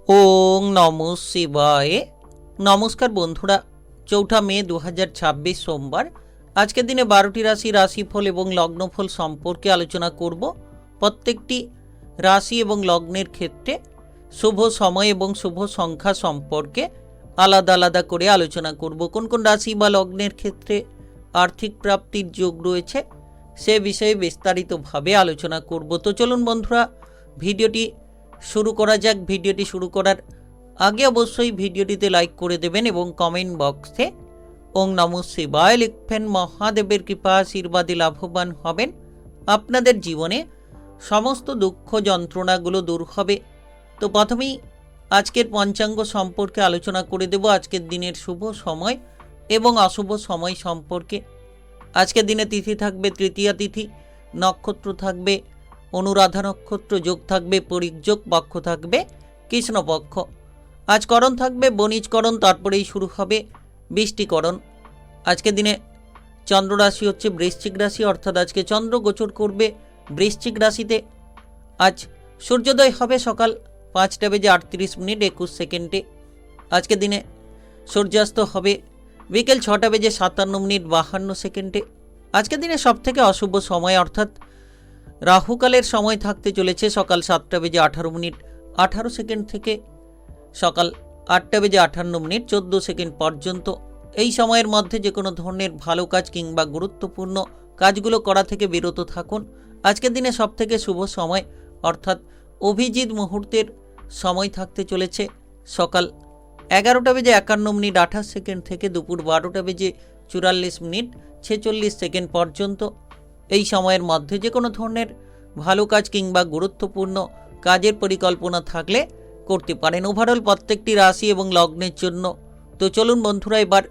ওং নমঃ শিবায়। নমস্কার বন্ধুরা, 4 মে 2026 সোমবার। আজকের দিনে 12টি রাশি রাশিফল এবং লগ্নফল সম্পর্কে আলোচনা করব। প্রত্যেকটি রাশি এবং লগ্নের ক্ষেত্রে শুভ সময় এবং শুভ সংখ্যা সম্পর্কে আলাদা আলাদা করে আলোচনা করব। কোন কোন রাশি বা লগ্নের ক্ষেত্রে আর্থিক প্রাপ্তির যোগ রয়েছে সে বিষয়ে বিস্তারিতভাবে আলোচনা করব। তো চলুন বন্ধুরা, ভিডিওটি শুরু করা যাক। ভিডিওটি শুরু করার আগে অবশ্যই ভিডিওটিতে লাইক করে দেবেন এবং কমেন্ট বক্সে ওং নমঃ শিবায় লিখবেন। মহাদেবের কৃপা আশীর্বাদে লাভবান হবেন। আপনাদের জীবনে সমস্ত দুঃখ যন্ত্রণাগুলো দূর হবে। তো প্রথমেই আজকের পঞ্চাঙ্গ সম্পর্কে আলোচনা করে দেব, আজকের দিনের শুভ সময় এবং অশুভ সময় সম্পর্কে। আজকের দিনে তিথি থাকবে তৃতীয়া তিথি, নক্ষত্র থাকবে অনুরাধা নক্ষত্র, যোগ থাকবে পরিযোগ, পক্ষ থাকবে কৃষ্ণপক্ষ। আজ করণ থাকবে বণিজকরণ, তারপরেই শুরু হবে বৃষ্টিকরণ। আজকের দিনে চন্দ্র রাশি হচ্ছে বৃশ্চিক রাশি, অর্থাৎ আজকে চন্দ্র গোচর করবে বৃশ্চিক রাশিতে। আজ সূর্যোদয় হবে সকাল 5:38:21। আজকের দিনে সূর্যাস্ত হবে বিকেল 6:57:52। আজকের দিনে সবথেকে অশুভ সময় অর্থাৎ রাহুকালের সময় থাকতে চলেছে সকাল 7:18:18 থেকে সকাল 8:58:14 পর্যন্ত। এই সময়ের মধ্যে যে কোনো ধরনের ভালো কাজ কিংবা গুরুত্বপূর্ণ কাজগুলো করা থেকে বিরত থাকুন। আজকের দিনে সবথেকে শুভ সময় অর্থাৎ অভিজিৎ মুহূর্তের সময় থাকতে চলেছে সকাল 11:51:28 থেকে দুপুর 12:44:46 পর্যন্ত। এই সময়ের মধ্যে যে কোনো ধরনের ভালো কাজ কিংবা গুরুত্বপূর্ণ কাজের পরিকল্পনা থাকলে করতে পারেন। ওভারঅল প্রত্যেকটি রাশি এবং লগ্নের জন্য। তো চলুন বন্ধুরা, এবার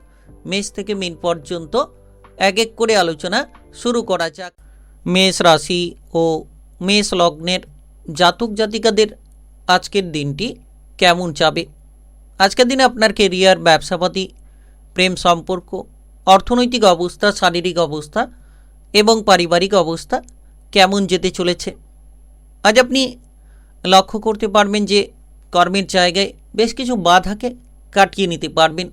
মেষ থেকে মীন পর্যন্ত এক এক করে আলোচনা শুরু করা যাক। মেষ রাশি ও মেষ লগ্নের জাতক জাতিকাদের আজকের দিনটি কেমন যাবে? আজকের দিনে আপনার কেরিয়ার, ব্যবসাপাতি, প্রেম সম্পর্ক, অর্থনৈতিক অবস্থা, শারীরিক অবস্থা এবং পারিবারিক অবস্থা কেমন যেতে চলেছে? আজ আপনি লক্ষ্য করতে পারবেন যে কর্মের জায়গায় বেশ কিছু বাধাকে কাটিয়ে নিতে পারবেন।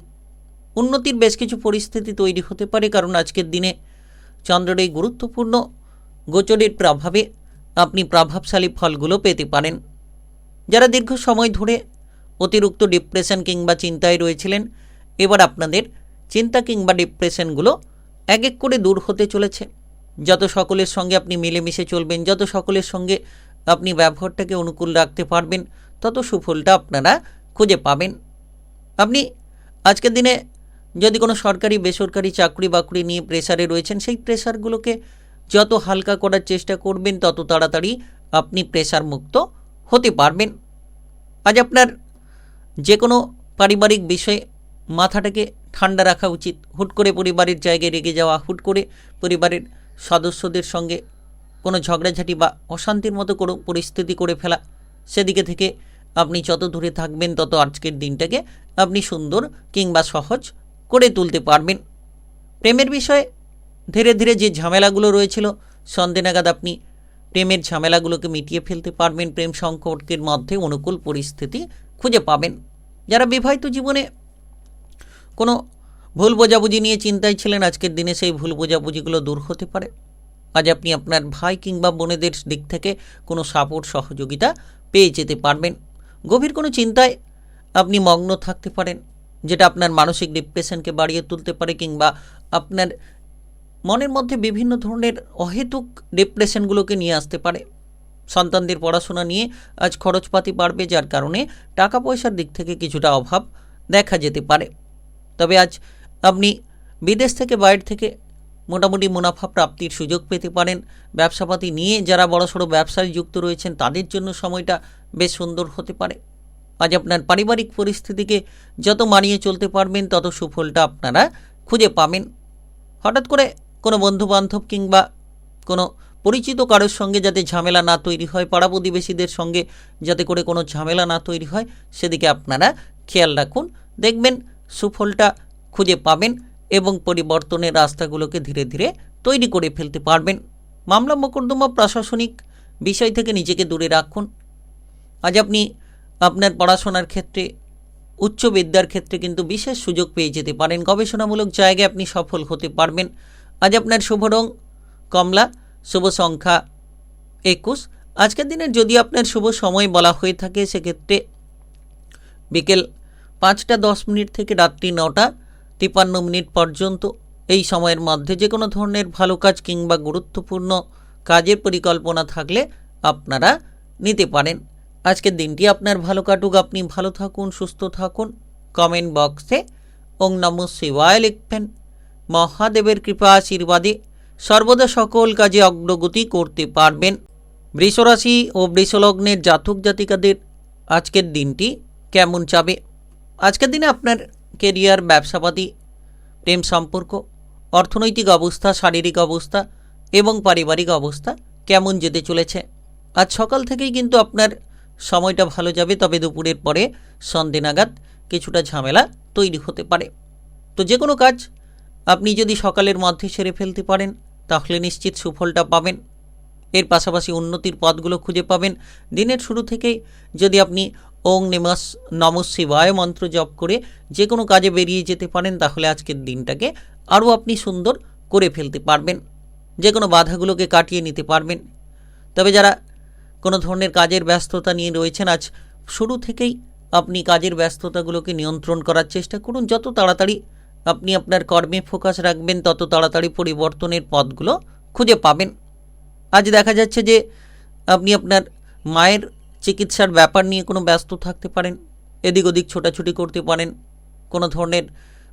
উন্নতির বেশ কিছু পরিস্থিতি তৈরি হতে পারে, কারণ আজকের দিনে চন্দ্রের এই গুরুত্বপূর্ণ গোচরের প্রভাবে আপনি প্রভাবশালী ফলগুলো পেতে পারেন। যারা দীর্ঘ সময় ধরে অতিরিক্ত ডিপ্রেশন কিংবা চিন্তায় রয়েছিলেন, এবার আপনাদের চিন্তা কিংবা ডিপ্রেশনগুলো এক এক করে দূর হতে চলেছে। যত সকলের সঙ্গে আপনি মিলেমিশে চলবেন, যত সকলের সঙ্গে আপনি ব্যবহারটাকে অনুকূল রাখতে পারবেন, তত সুফলটা আপনারা খুঁজে পাবেন। আপনি আজকের দিনে যদি কোনো সরকারি বেসরকারি চাকরি বাকরি নিয়ে প্রেসারে রয়েছেন, সেই প্রেসারগুলোকে যত হালকা করার চেষ্টা করবেন, তত তাড়াতাড়ি আপনি প্রেসার মুক্ত হতে পারবেন। আজ আপনার যে কোনো পারিবারিক বিষয়ে মাথাটাকে ঠান্ডা রাখা উচিত। হুট করে পরিবারের জায়গায় রেগে যাওয়া, হুট করে পরিবারের সদস্যদের সঙ্গে কোনো ঝগড়াঝাটি বা অশান্তির মতো কোনো পরিস্থিতি করে ফেলা, সেদিকে থেকে আপনি যত দূরে থাকবেন, তত আজকের দিনটাকে আপনি সুন্দর কিংবা সহজ করে তুলতে পারবেন। প্রেমের বিষয়ে ধীরে ধীরে যে ঝামেলাগুলো রয়েছিল, সন্ধ্যে নাগাদ আপনি প্রেমের ঝামেলাগুলোকে মিটিয়ে ফেলতে পারবেন। প্রেম সংকটের মধ্যে অনুকূল পরিস্থিতি খুঁজে পাবেন। যারা বিবাহিত জীবনে কোনো ভুল বোঝাবুঝি নিয়ে চিন্তায় ছিলেন, আজকের দিনে সেই ভুল বোঝাবুঝিগুলো দূর হতে পারে। আজ আপনি আপনার ভাই কিংবা বোনেদের দিক থেকে কোনো সাপোর্ট, সহযোগিতা পেয়ে যেতে পারবেন। গভীর কোনো চিন্তায় আপনি মগ্ন থাকতে পারেন, যেটা আপনার মানসিক ডিপ্রেশনকে বাড়িয়ে তুলতে পারে কিংবা আপনার মনের মধ্যে বিভিন্ন ধরনের অহেতুক ডিপ্রেশনগুলোকে নিয়ে আসতে পারে। সন্তানদের পড়াশোনা নিয়ে আজ খরচপাতি বাড়বে, যার কারণে টাকা পয়সার দিক থেকে কিছুটা অভাব দেখা যেতে পারে। তবে আজ আপনি বিদেশ থেকে, বাইরে থেকে মোটামুটি মুনাফা প্রাপ্তির সুযোগ পেতে পারেন। ব্যবসাপাতি নিয়ে যারা বড়সড় ব্যবসায় যুক্ত রয়েছেন, তাদের জন্য সময়টা বেশ সুন্দর হতে পারে। আজ আপনার পারিবারিক পরিস্থিতিকে যত মানিয়ে চলতে পারবেন, তত সুফলটা আপনারা খুঁজে পাবেন। হঠাৎ করে কোনো বন্ধুবান্ধব কিংবা কোনো পরিচিত কারোর সঙ্গে যাতে ঝামেলা না তৈরি হয়, পাড়া প্রতিবেশীদের সঙ্গে যাতে করে কোনো ঝামেলা না তৈরি হয়, সেদিকে আপনারা খেয়াল রাখুন। দেখবেন সুফলটা খুঁজে পাবেন এবং পরিবর্তনের রাস্তাগুলোকে ধীরে ধীরে তৈরি করে ফেলতে পারবেন। মামলা মোকদ্দমা, প্রশাসনিক বিষয় থেকে নিজেকে দূরে রাখুন। আজ আপনি আপনার পড়াশোনার ক্ষেত্রে, উচ্চ বিদ্যার ক্ষেত্রে কিন্তু বিশেষ সুযোগ পেয়ে যেতে পারেন। গবেষণামূলক জায়গায় আপনি সফল হতে পারবেন। আজ আপনার শুভ রং কমলা, শুভ সংখ্যা 21। আজকের দিনের যদি আপনার শুভ সময় বলা হয়ে থাকে সেক্ষেত্রে বিকেল 5টা 10 মিনিট থেকে রাত্রি 9টা 53 মিনিট পর্যন্ত। এই সময়ের মধ্যে যে কোনো ধরনের ভালো কাজ কিংবা গুরুত্বপূর্ণ কাজের পরিকল্পনা থাকলে আপনারা নিতে পারেন। আজকের দিনটি আপনার ভালো কাটুক, আপনি ভালো থাকুন, সুস্থ থাকুন। কমেন্ট বক্সে ওং নমঃ শিবায় লিখবেন। মহাদেবের কৃপা আশীর্বাদে সর্বদা সকল কাজে অগ্রগতি করতে পারবেন। বৃষরাশি ও বৃষলগ্নের জাতক জাতিকাদের আজকের দিনটি কেমন যাবে? আজকের দিনে আপনার কেরিয়ার, ব্যবসাপাতি, প্রেম সম্পর্ক, অর্থনৈতিক অবস্থা, শারীরিক অবস্থা এবং পারিবারিক অবস্থা কেমন যেতে চলেছে? আজ সকাল থেকেই কিন্তু আপনার সময়টা ভালো যাবে, তবে দুপুরের পরে সন্ধে নাগাদ কিছুটা ঝামেলা তৈরি হতে পারে। তো যে কোনো কাজ আপনি যদি সকালের মধ্যে সেরে ফেলতে পারেন তাহলে নিশ্চিত সুফলটা পাবেন। এর পাশাপাশি উন্নতির পথগুলো খুঁজে পাবেন। দিনের শুরু থেকেই যদি আপনি ওং নমঃ শিবায় মন্ত্র জপ করে যে কোনো কাজে বেরিয়ে যেতে পারেন তাহলে আজকের দিনটাকে আরও আপনি সুন্দর করে ফেলতে পারবেন, যে কোনো বাধাগুলোকে কাটিয়ে নিতে পারবেন। তবে যারা কোনো ধরনের কাজের ব্যস্ততা নিয়ে রয়েছেন, আজ শুরু থেকেই আপনি কাজের ব্যস্ততাগুলোকে নিয়ন্ত্রণ করার চেষ্টা করুন। যত তাড়াতাড়ি আপনি আপনার কর্মে ফোকাস রাখবেন তত তাড়াতাড়ি পরিবর্তনের পথগুলো খুঁজে পাবেন। আজ দেখা যাচ্ছে যে আপনি আপনার মায়ের চিকিৎসার ব্যাপার নিয়ে কোনো ব্যস্ত থাকতে পারেন, এদিক ওদিক ছোটাছুটি করতে পারেন। কোনো ধরনের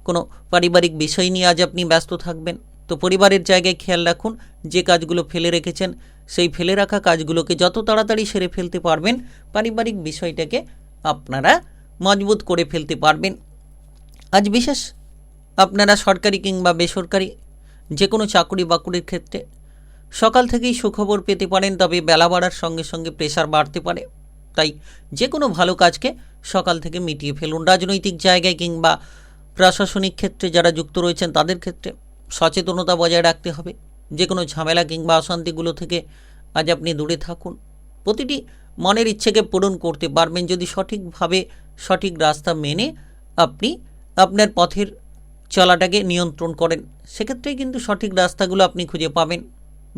কোনো পারিবারিক বিষয় নিয়ে আজ আপনি ব্যস্ত থাকবেন। তো পরিবারের জায়গায় খেয়াল রাখুন, যে কাজগুলো ফেলে রেখেছেন সেই ফেলে রাখা কাজগুলোকে যত তাড়াতাড়ি সেরে ফেলতে পারবেন, পারিবারিক বিষয়টাকে আপনারা মজবুত করে ফেলতে পারবেন। আজ বিশেষ আপনারা সরকারি কিংবা বেসরকারি যে কোনো চাকরি বাকরির ক্ষেত্রে সকাল থেকেই সুখবর পেতে পারেন, তবে বেলা বাড়ার সঙ্গে সঙ্গে প্রেশার বাড়তে পারে। তাই যে কোনো ভালো কাজকে সকাল থেকে মিটিয়ে ফেলুন। রাজনৈতিক জায়গায় কিংবা প্রশাসনিক ক্ষেত্রে যারা যুক্ত রয়েছেন তাদের ক্ষেত্রে সচেতনতা বজায় রাখতে হবে। যে কোনো ঝামেলা কিংবা অশান্তিগুলো থেকে আজ আপনি দূরে থাকুন। প্রতিটি মনের ইচ্ছেকে পূরণ করতে পারবেন যদি সঠিকভাবে সঠিক রাস্তা মেনে আপনি আপনার পথের চলাটাকে নিয়ন্ত্রণ করেন। সেক্ষেত্রেই কিন্তু সঠিক রাস্তাগুলো আপনি খুঁজে পাবেন।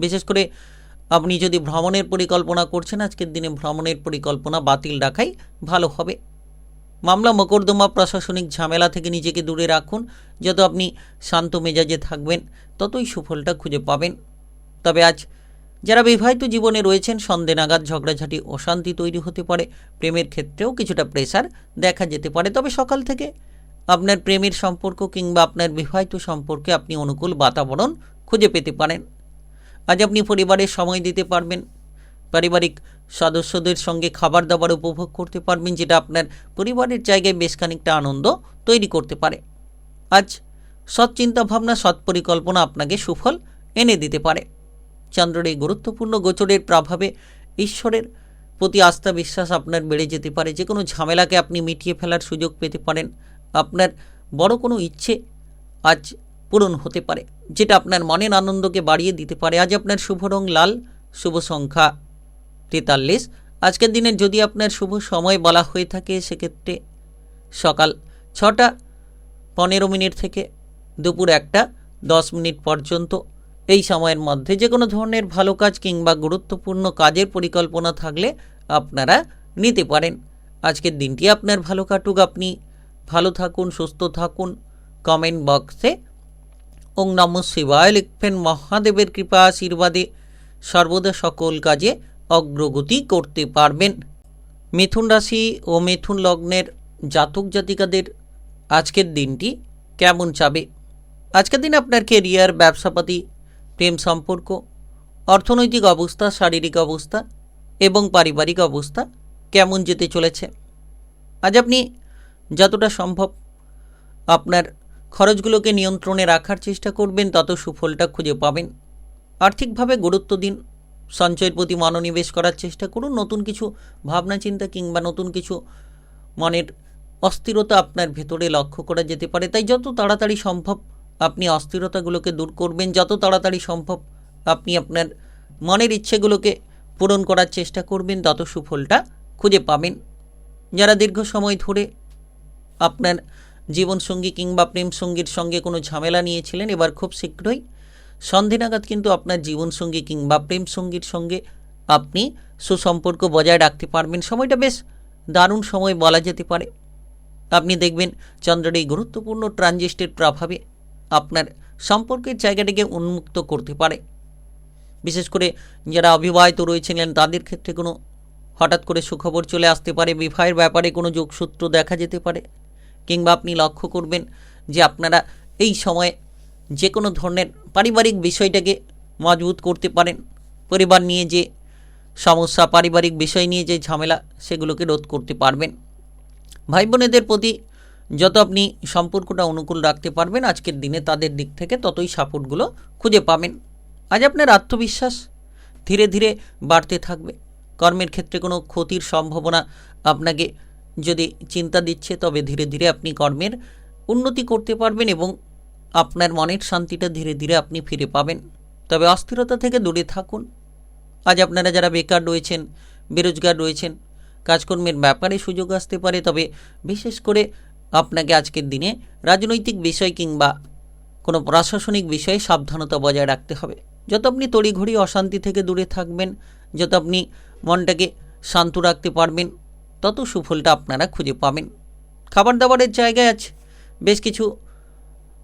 বিশেষ করে আপনি যদি ভ্রমণের পরিকল্পনা করছেন, আজকের দিনে ভ্রমণের পরিকল্পনা বাতিল রাখাই ভালো হবে। মামলা মোকদ্দমা, প্রশাসনিক ঝামেলা থেকে নিজেকে দূরে রাখুন। যত আপনি শান্ত মেজাজে থাকবেন ততই সুফলটা খুঁজে পাবেন। তবে আজ যারা বিবাহিত জীবনে রয়েছেন সন্ধে নাগাদ ঝগড়াঝাটি, অশান্তি তৈরি হতে পারে। প্রেমের ক্ষেত্রেও কিছুটা প্রেসার দেখা যেতে পারে। তবে সকাল থেকে আপনার প্রেমের সম্পর্ক কিংবা আপনার বিবাহিত সম্পর্কে আপনি অনুকূল বাতাবরণ খুঁজে পেতে পারেন। আজ আপনি পরিবারের সময় দিতে পারবেন, পারিবারিক সদস্যদের সঙ্গে খাবার দাবার উপভোগ করতে পারবেন, যেটা আপনার পরিবারের জায়গায় বেশ খানিকটা আনন্দ তৈরি করতে পারে। আজ সৎ চিন্তাভাবনা, সৎ পরিকল্পনা আপনাকে সুফল এনে দিতে পারে। চন্দ্রের এই গুরুত্বপূর্ণ গোচরের প্রভাবে ঈশ্বরের প্রতি আস্থা বিশ্বাস আপনার বেড়ে যেতে পারে। যে কোনো ঝামেলাকে আপনি মিটিয়ে ফেলার সুযোগ পেতে পারেন। আপনার বড় কোনো ইচ্ছে আজ পূরণ হতে পারে, যেটা আপনার মনের আনন্দকে বাড়িয়ে দিতে পারে। আজ আপনার শুভ রং লাল, শুভ সংখ্যা 43। আজকের দিনের যদি আপনার শুভ সময় বলা হয়ে থাকে সেক্ষেত্রে সকাল 6টা 15 মিনিট থেকে দুপুর 1টা 10 মিনিট পর্যন্ত। এই সময়ের মধ্যে যে কোনো ধরনের ভালো কাজ কিংবা গুরুত্বপূর্ণ কাজের পরিকল্পনা থাকলে আপনারা নিতে পারেন। আজকের দিনটি আপনার ভালো কাটুক, আপনি ভালো থাকুন, সুস্থ থাকুন। কমেন্ট বক্সে ওং নমঃ শিবায় লিখবেন। মহাদেবের কৃপা আশীর্বাদে সর্বদা সকল কাজে অগ্রগতি করতে পারবেন। মিথুন রাশি ও মিথুন লগ্নের জাতক জাতিকাদের আজকের দিনটি কেমন যাবে? আজকের দিন আপনার কেরিয়ার, ব্যবসাপাতি, প্রেম সম্পর্ক, অর্থনৈতিক অবস্থা, শারীরিক অবস্থা এবং পারিবারিক অবস্থা কেমন যেতে চলেছে? আজ আপনি যতটা সম্ভব আপনার খরচগুলোকে নিয়ন্ত্রণে রাখার চেষ্টা করবেন, তত সুফলটা খুঁজে পাবেন। আর্থিকভাবে গুরুত্ব দিন, সঞ্চয়ের প্রতি মনোনিবেশ করার চেষ্টা করুন। নতুন কিছু ভাবনা চিন্তা কিংবা নতুন কিছু মনের অস্থিরতা আপনার ভেতরে লক্ষ্য করা যেতে পারে। তাই যত তাড়াতাড়ি সম্ভব আপনি অস্থিরতাগুলোকে দূর করবেন, যত তাড়াতাড়ি সম্ভব আপনি আপনার মনের ইচ্ছেগুলোকে পূরণ করার চেষ্টা করবেন, তত সুফলটা খুঁজে পাবেন। যারা দীর্ঘ সময় ধরে আপনার জীবনসঙ্গী কিংবা প্রেম সঙ্গীর সঙ্গে কোনো ঝামেলা নিয়েছিলেন, এবার খুব শীঘ্রই সন্ধে নাগাদ কিন্তু আপনার জীবনসঙ্গী কিংবা প্রেম সঙ্গীর সঙ্গে আপনি সুসম্পর্ক বজায় রাখতে পারবেন। সময়টা বেশ দারুণ সময় বলা যেতে পারে। আপনি দেখবেন চন্দ্রের এই গুরুত্বপূর্ণ ট্রানজিস্টের প্রভাবে আপনার সম্পর্কের জায়গাটিকে উন্মুক্ত করতে পারে। বিশেষ করে যারা অবিবাহিত রয়েছিলেন তাদের ক্ষেত্রে কোনো হঠাৎ করে সুখবর চলে আসতে পারে, বিবাহের ব্যাপারে কোনো যোগসূত্র দেখা যেতে পারে, কিংবা আপনি লক্ষ্য করবেন যে আপনারা এই সময়ে যে কোনো ধরনের পারিবারিক বিষয়টাকে মজবুত করতে পারেন। পরিবার নিয়ে যে সমস্যা, পারিবারিক বিষয় নিয়ে যে ঝামেলা, সেগুলোকে রোধ করতে পারবেন। ভাই বোনেদের প্রতি যত আপনি সম্পর্কটা অনুকূল রাখতে পারবেন আজকের দিনে, তাদের দিক থেকে ততই সাপোর্টগুলো খুঁজে পাবেন। আজ আপনার আত্মবিশ্বাস ধীরে ধীরে বাড়তে থাকবে। কর্মের ক্ষেত্রে কোনো ক্ষতির সম্ভাবনা আপনাকে যদি চিন্তা দিচ্ছে, তবে ধীরে ধীরে আপনি কর্মের উন্নতি করতে পারবেন এবং আপনার মনের শান্তিটা ধীরে ধীরে আপনি ফিরে পাবেন। তবে অস্থিরতা থেকে দূরে থাকুন। আজ আপনারা যারা বেকার রয়েছেন, বেরোজগার রয়েছেন, কাজকর্মের ব্যাপারে সুযোগ আসতে পারে, তবে বিশেষ করে আপনাকে আজকের দিনে রাজনৈতিক বিষয় কিংবা কোনো প্রশাসনিক বিষয়ে সাবধানতা বজায় রাখতে হবে। যত আপনি তড়িঘড়ি অশান্তি থেকে দূরে থাকবেন, যত আপনি মনটাকে শান্ত রাখতে পারবেন, তত সুফলটা আপনারা খুঁজে পাবেন। খাবার দাবারের জায়গায় আজ বেশ কিছু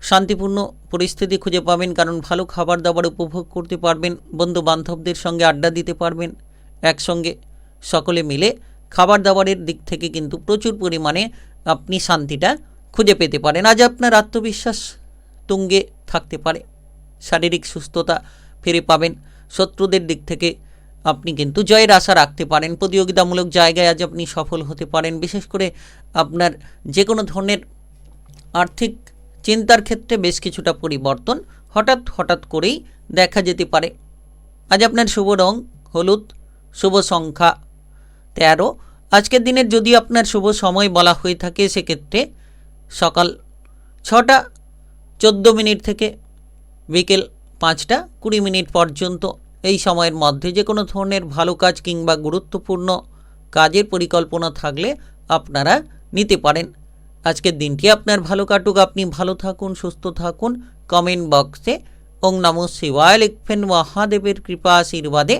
শান্তিপূর্ণ পরিস্থিতি খুঁজে পাবেন, কারণ ভালো খাবার দাবার উপভোগ করতে পারবেন, বন্ধু বান্ধবদের সঙ্গে আড্ডা দিতে পারবেন। একসঙ্গে সকলে মিলে খাবার দাবারের দিক থেকে কিন্তু প্রচুর পরিমাণে আপনি শান্তিটা খুঁজে পেতে পারেন। আজ আপনার আত্মবিশ্বাস তুঙ্গে থাকতে পারে, শারীরিক সুস্থতা ফিরে পাবেন। শত্রুদের দিক থেকে আপনি কিন্তু জয়ের আশা রাখতে পারেন। প্রতিযোগিতামূলক জায়গায় আজ আপনি সফল হতে পারেন। বিশেষ করে আপনার যে কোনো ধরনের আর্থিক চিন্তার ক্ষেত্রে বেশ কিছুটা পরিবর্তন হঠাৎ করেই দেখা যেতে পারে। আজ আপনার শুভ রং হলুদ, শুভ সংখ্যা 13। আজকের দিনের যদি আপনার শুভ সময় বলা হয়ে থাকে, সেক্ষেত্রে সকাল 6টা 14 মিনিট থেকে বিকেল 5টা 20 মিনিট পর্যন্ত। এই সময়ের মধ্যে যে কোনো ধরনের ভালো কাজ কিংবা গুরুত্বপূর্ণ কাজের পরিকল্পনা থাকলে আপনারা নিতে পারেন। আজকের দিনটি আপনার ভালো কাটুক, আপনি ভালো থাকুন, সুস্থ থাকুন। কমেন্ট বক্সে ওং নমঃ শিবায় লিখবেন। মহাদেবের কৃপা আশীর্বাদে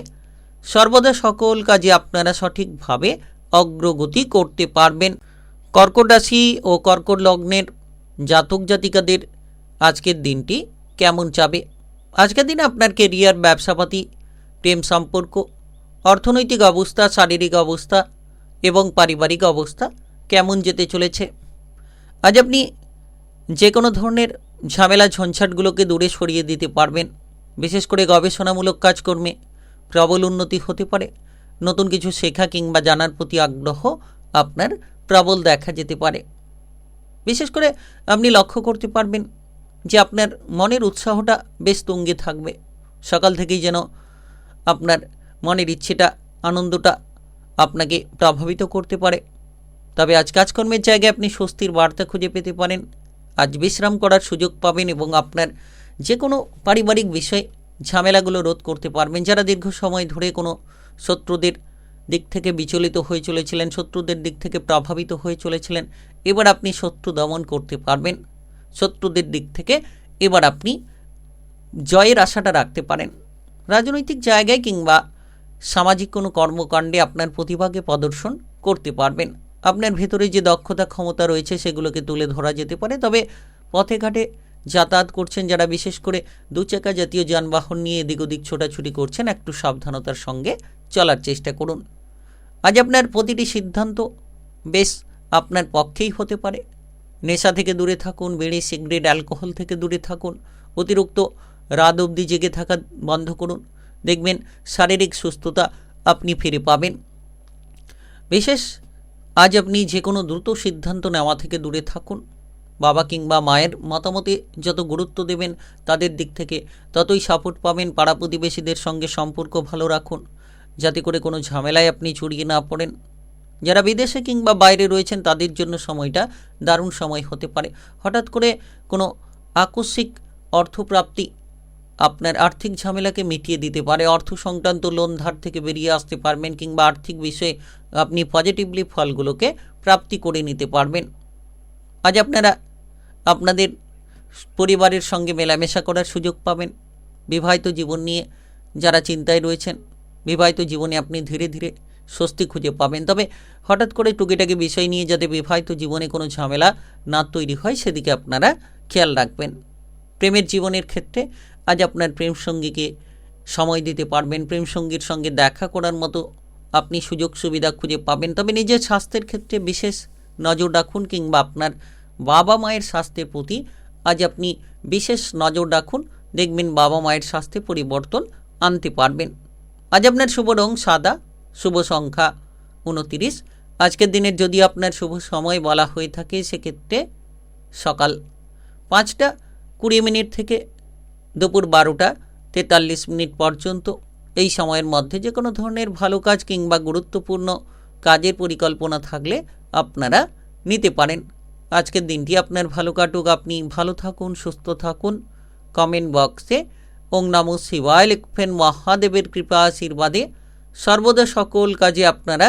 সর্বদা সকল কাজে আপনারা সঠিকভাবে অগ্রগতি করতে পারবেন। কর্কট রাশি ও কর্কট লগ্নের জাতক জাতিকাদের আজকের দিনটি কেমন যাবে? আজকের দিনে আপনার কেরিয়ার, ব্যবসাপাতি, প্রেম সম্পর্ক, অর্থনৈতিক অবস্থা, শারীরিক অবস্থা এবং পারিবারিক অবস্থা কেমন যেতে চলেছে? আজ আপনি যে কোনো ধরনের ঝামেলা ঝঞ্ঝাটগুলোকে দূরে সরিয়ে দিতে পারবেন। বিশেষ করে গবেষণামূলক কাজকর্মে প্রবল উন্নতি হতে পারে। নতুন কিছু শেখা কিংবা জানার প্রতি আগ্রহ আপনার প্রবল দেখা যেতে পারে। বিশেষ করে আপনি লক্ষ্য করতে পারবেন যে আপনার মনের উৎসাহটা বেশ তুঙ্গে থাকবে। সকাল থেকেই যেন আপনার মনের ইচ্ছেটা, আনন্দটা আপনাকে প্রভাবিত করতে পারে। তবে আজ কাজকর্মের জায়গায় আপনি স্বস্তির বার্তা খুঁজে পেতে পারেন। আজ বিশ্রাম করার সুযোগ পাবেন এবং আপনার যে কোনো পারিবারিক বিষয়ে ঝামেলাগুলো রোধ করতে পারবেন। যারা দীর্ঘ সময় ধরে কোনো শত্রুদের দিক থেকে বিচলিত হয়ে চলেছিলেন, শত্রুদের দিক থেকে প্রভাবিত হয়ে চলেছিলেন, এবার আপনি শত্রু দমন করতে পারবেন। শত্রুদের দিক থেকে এবার আপনি জয়ের আশাটা রাখতে পারেন। রাজনৈতিক জায়গায় কিংবা সামাজিক কোনো কর্মকাণ্ডে আপনার প্রতিভাকে প্রদর্শন করতে পারবেন। আপনার ভেতরে যে দক্ষতা, ক্ষমতা রয়েছে সেগুলোকে তুলে ধরা যেতে পারে। তবে পথে ঘাটে যাতায়াত করছেন যারা, বিশেষ করে দুচাকা জাতীয় যানবাহন নিয়ে এদিক ওদিক ছোটাছুটি করছেন, একটু সাবধানতার সঙ্গে চলার চেষ্টা করুন। আজ আপনার প্রতিটি সিদ্ধান্ত বেশ আপনার পক্ষেই হতে পারে। নেশা থেকে দূরে থাকুন, বিড়ি, সিগারেট, অ্যালকোহল থেকে দূরে থাকুন। অতিরিক্ত রাত অবধি জেগে থাকা বন্ধ করুন। দেখবেন শারীরিক সুস্থতা আপনি ফিরে পাবেন। বিশেষ আজ আপনি যে কোনো দ্রুত সিদ্ধান্ত নেওয়া থেকে দূরে থাকুন। বাবা কিংবা মায়ের মতামতে যত গুরুত্ব দেবেন তাদের দিক থেকে ততই সাপোর্ট পাবেন। পাড়া প্রতিবেশীদের সঙ্গে সম্পর্ক ভালো রাখুন, যাতে করে কোনো ঝামেলায় আপনি জড়িয়ে না পড়েন। যারা বিদেশে কিংবা বাইরে রয়েছেন তাদের জন্য সময়টা দারুণ সময় হতে পারে। হঠাৎ করে কোনো আকস্মিক অর্থপ্রাপ্তি আপনার আর্থিক ঝামেলাকে মিটিয়ে দিতে পারে। অর্থ সংক্রান্ত লোন ধার থেকে বেরিয়ে আসতে পারবেন কিংবা আর্থিক বিষয়ে আপনি পজিটিভলি ফলগুলোকে প্রাপ্তি করে নিতে পারবেন। আজ আপনারা আপনাদের পরিবারের সঙ্গে মেলামেশা করার সুযোগ পাবেন। বিবাহিত জীবন নিয়ে যারা চিন্তায় রয়েছেন, বিবাহিত জীবনে আপনি ধীরে ধীরে স্বস্তি খুঁজে পাবেন। তবে হঠাৎ করে টুকিটাকি বিষয় নিয়ে যাতে বিবাহিত জীবনে কোনো ঝামেলা না তৈরি হয় সেদিকে আপনারা খেয়াল রাখবেন। প্রেমের জীবনের ক্ষেত্রে আজ আপনার প্রেম সঙ্গীকে সময় দিতে পারবেন। প্রেম সঙ্গীর সঙ্গে দেখা করার মতো আপনি সুযোগ সুবিধা খুঁজে পাবেন। তবে নিজের স্বাস্থ্যের ক্ষেত্রে বিশেষ নজর রাখুন, কিংবা আপনার বাবা মায়ের স্বাস্থ্যের প্রতি আজ আপনি বিশেষ নজর রাখুন। দেখবেন বাবা মায়ের স্বাস্থ্যে পরিবর্তন আনতে পারবেন। আজ আপনার শুভ রং সাদা, শুভ সংখ্যা 29। আজকের দিনের যদি আপনার শুভ সময় বলা হয়ে থাকে সেক্ষেত্রে সকাল 5টা 20 থেকে দুপুর 12টা 43 পর্যন্ত। এই সময়ের মধ্যে যে কোনো ধরনের ভালো কাজ কিংবা গুরুত্বপূর্ণ কাজের পরিকল্পনা থাকলে আপনারা নিতে পারেন। আজকের দিনটি আপনার ভালো কাটুক, আপনি ভালো থাকুন, সুস্থ থাকুন। কমেন্ট বক্সে ওং নমঃ শিবায় লিখবেন। মহাদেবের কৃপা আশীর্বাদে সর্বদা সকল কাজে আপনারা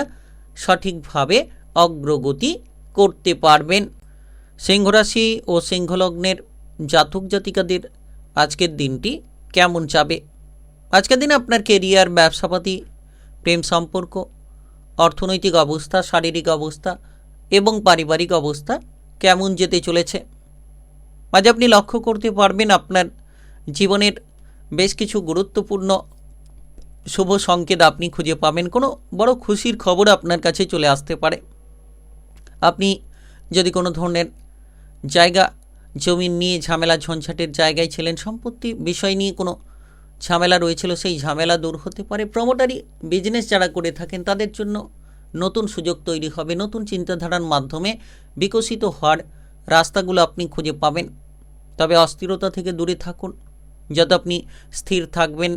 সঠিকভাবে অগ্রগতি করতে পারবেন। সিংহরাশি ও সিংহলগ্নের জাতক জাতিকাদের আজকের দিনটি কেমন যাবে? আজকের দিনে আপনার কেরিয়ার, ব্যবসাপাতি, প্রেম সম্পর্ক, অর্থনৈতিক অবস্থা, শারীরিক অবস্থা এবং পারিবারিক অবস্থা কেমন যেতে চলেছে? আজ আপনি লক্ষ্য করতে পারবেন আপনার জীবনের বেশ কিছু গুরুত্বপূর্ণ শুভ সংকেত আপনি খুঁজে পাবেন। কোনো বড় খুশির খবর আপনার কাছে চলে আসতে পারে। আপনি যদি কোনো ধরনের জায়গা জমি নিয়ে ঝামেলা ঝঞ্ঝাটের জায়গায় ছিলেন, সম্পত্তি বিষয় নিয়ে কোনো ঝামেলা রয়েছিল, সেই ঝামেলা দূর হতে পারে। প্রমোটারি বিজনেস যারা করে থাকেন তাদের জন্য নতুন সুযোগ তৈরি হবে। নতুন চিন্তাধারার মাধ্যমে বিকশিত হওয়ার রাস্তাগুলো আপনি খুঁজে পাবেন। তবে অস্থিরতা থেকে দূরে থাকুন। যত আপনি স্থির থাকবেন,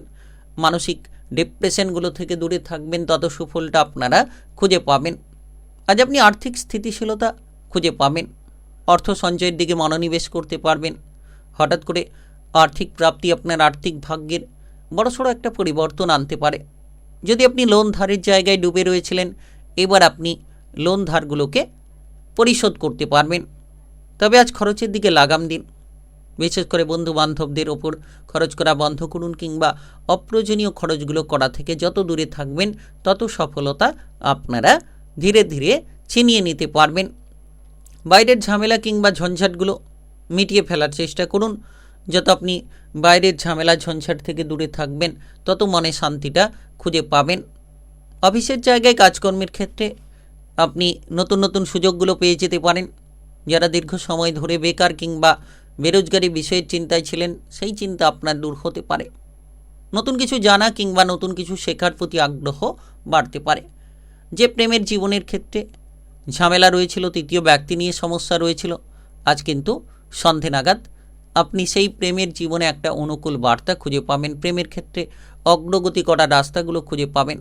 মানসিক ডিপ্রেশনগুলো থেকে দূরে থাকবেন, তত সুফলটা আপনারা খুঁজে পাবেন। আজ আপনি আর্থিক স্থিতিশীলতা খুঁজে পাবেন। অর্থ সঞ্চয়ের দিকে মনোনিবেশ করতে পারবেন। হঠাৎ করে আর্থিক প্রাপ্তি আপনার আর্থিক ভাগ্যের বড়সড় একটা পরিবর্তন আনতে পারে। যদি আপনি লোন ধারের জায়গায় ডুবে রয়েছিলেন, এবার আপনি লোন ধারগুলোকে পরিশোধ করতে পারবেন। তবে আজ খরচের দিকে লাগাম দিন। বিশেষ করে বন্ধু বান্ধবদের ওপর খরচ করা বন্ধ করুন, কিংবা অপ্রয়োজনীয় খরচগুলো করা থেকে যত দূরে থাকবেন তত সফলতা আপনারা ধীরে ধীরে ছিনিয়ে নিতে পারবেন। বাইরের ঝামেলা কিংবা ঝঞ্ঝাটগুলো মিটিয়ে ফেলার চেষ্টা করুন। যত আপনি বাইরের ঝামেলা ঝঞ্ঝাট থেকে দূরে থাকবেন তত মনে শান্তিটা খুঁজে পাবেন। অফিসের জায়গায় কাজকর্মের ক্ষেত্রে আপনি নতুন নতুন সুযোগগুলো পেয়ে যেতে পারেন। যারা দীর্ঘ সময় ধরে বেকার কিংবা বেরোজগারি বিষয়ের চিন্তায় ছিলেন, সেই চিন্তা আপনার দূর হতে পারে। নতুন কিছু জানা কিংবা নতুন কিছু শেখার প্রতি আগ্রহ বাড়তে পারে। যে প্রেমের জীবনের ক্ষেত্রে ঝামেলা রয়েছিল, তৃতীয় ব্যক্তি নিয়ে সমস্যা রয়েছিল, আজ কিন্তু সন্ধে নাগাদ আপনি সেই প্রেমের জীবনে একটা অনুকূল বার্তা খুঁজে পাবেন। প্রেমের ক্ষেত্রে অগ্রগতি করার রাস্তাগুলো খুঁজে পাবেন।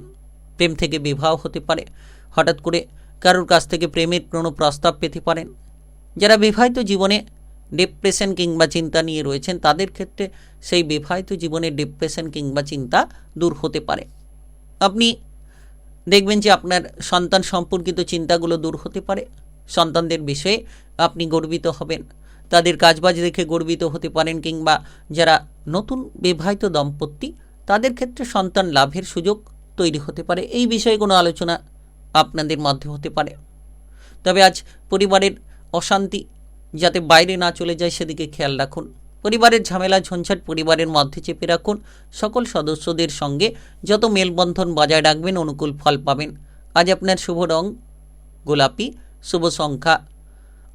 প্রেম থেকে বিবাহ হতে পারে। হঠাৎ করে কারোর কাছ থেকে প্রেমের কোনো প্রস্তাব পেতে পারেন। যারা বিবাহিত জীবনে ডিপ্রেশন কিংবা চিন্তা নিয়ে রয়েছেন, তাদের ক্ষেত্রে সেই বিবাহিত জীবনের ডিপ্রেশন কিংবা চিন্তা দূর হতে পারে। আপনি দেখবেন যে আপনার সন্তান সম্পর্কিত চিন্তাগুলো দূর হতে পারে। সন্তানদের বিষয়ে আপনি গর্বিত হবেন। তাদের কাজবাজ দেখে গর্বিত হতে পারেন, কিংবা যারা নতুন বিবাহিত দম্পতি তাদের ক্ষেত্রে সন্তান লাভের সুযোগ তৈরি হতে পারে। এই বিষয়ে কোনো আলোচনা আপনাদের মধ্যে হতে পারে। তবে আজ পরিবারের অশান্তি যাতে বাইরে না চলে যায় সেদিকে খেয়াল রাখুন। পরিবারের ঝামেলা ঝঞ্ঝাট পরিবারের মধ্যে চেপে রাখুন। সকল সদস্যদের সঙ্গে যত মেলবন্ধন বজায় রাখবেন অনুকূল ফল পাবেন। আজ আপনার শুভ রং গোলাপি, শুভ সংখ্যা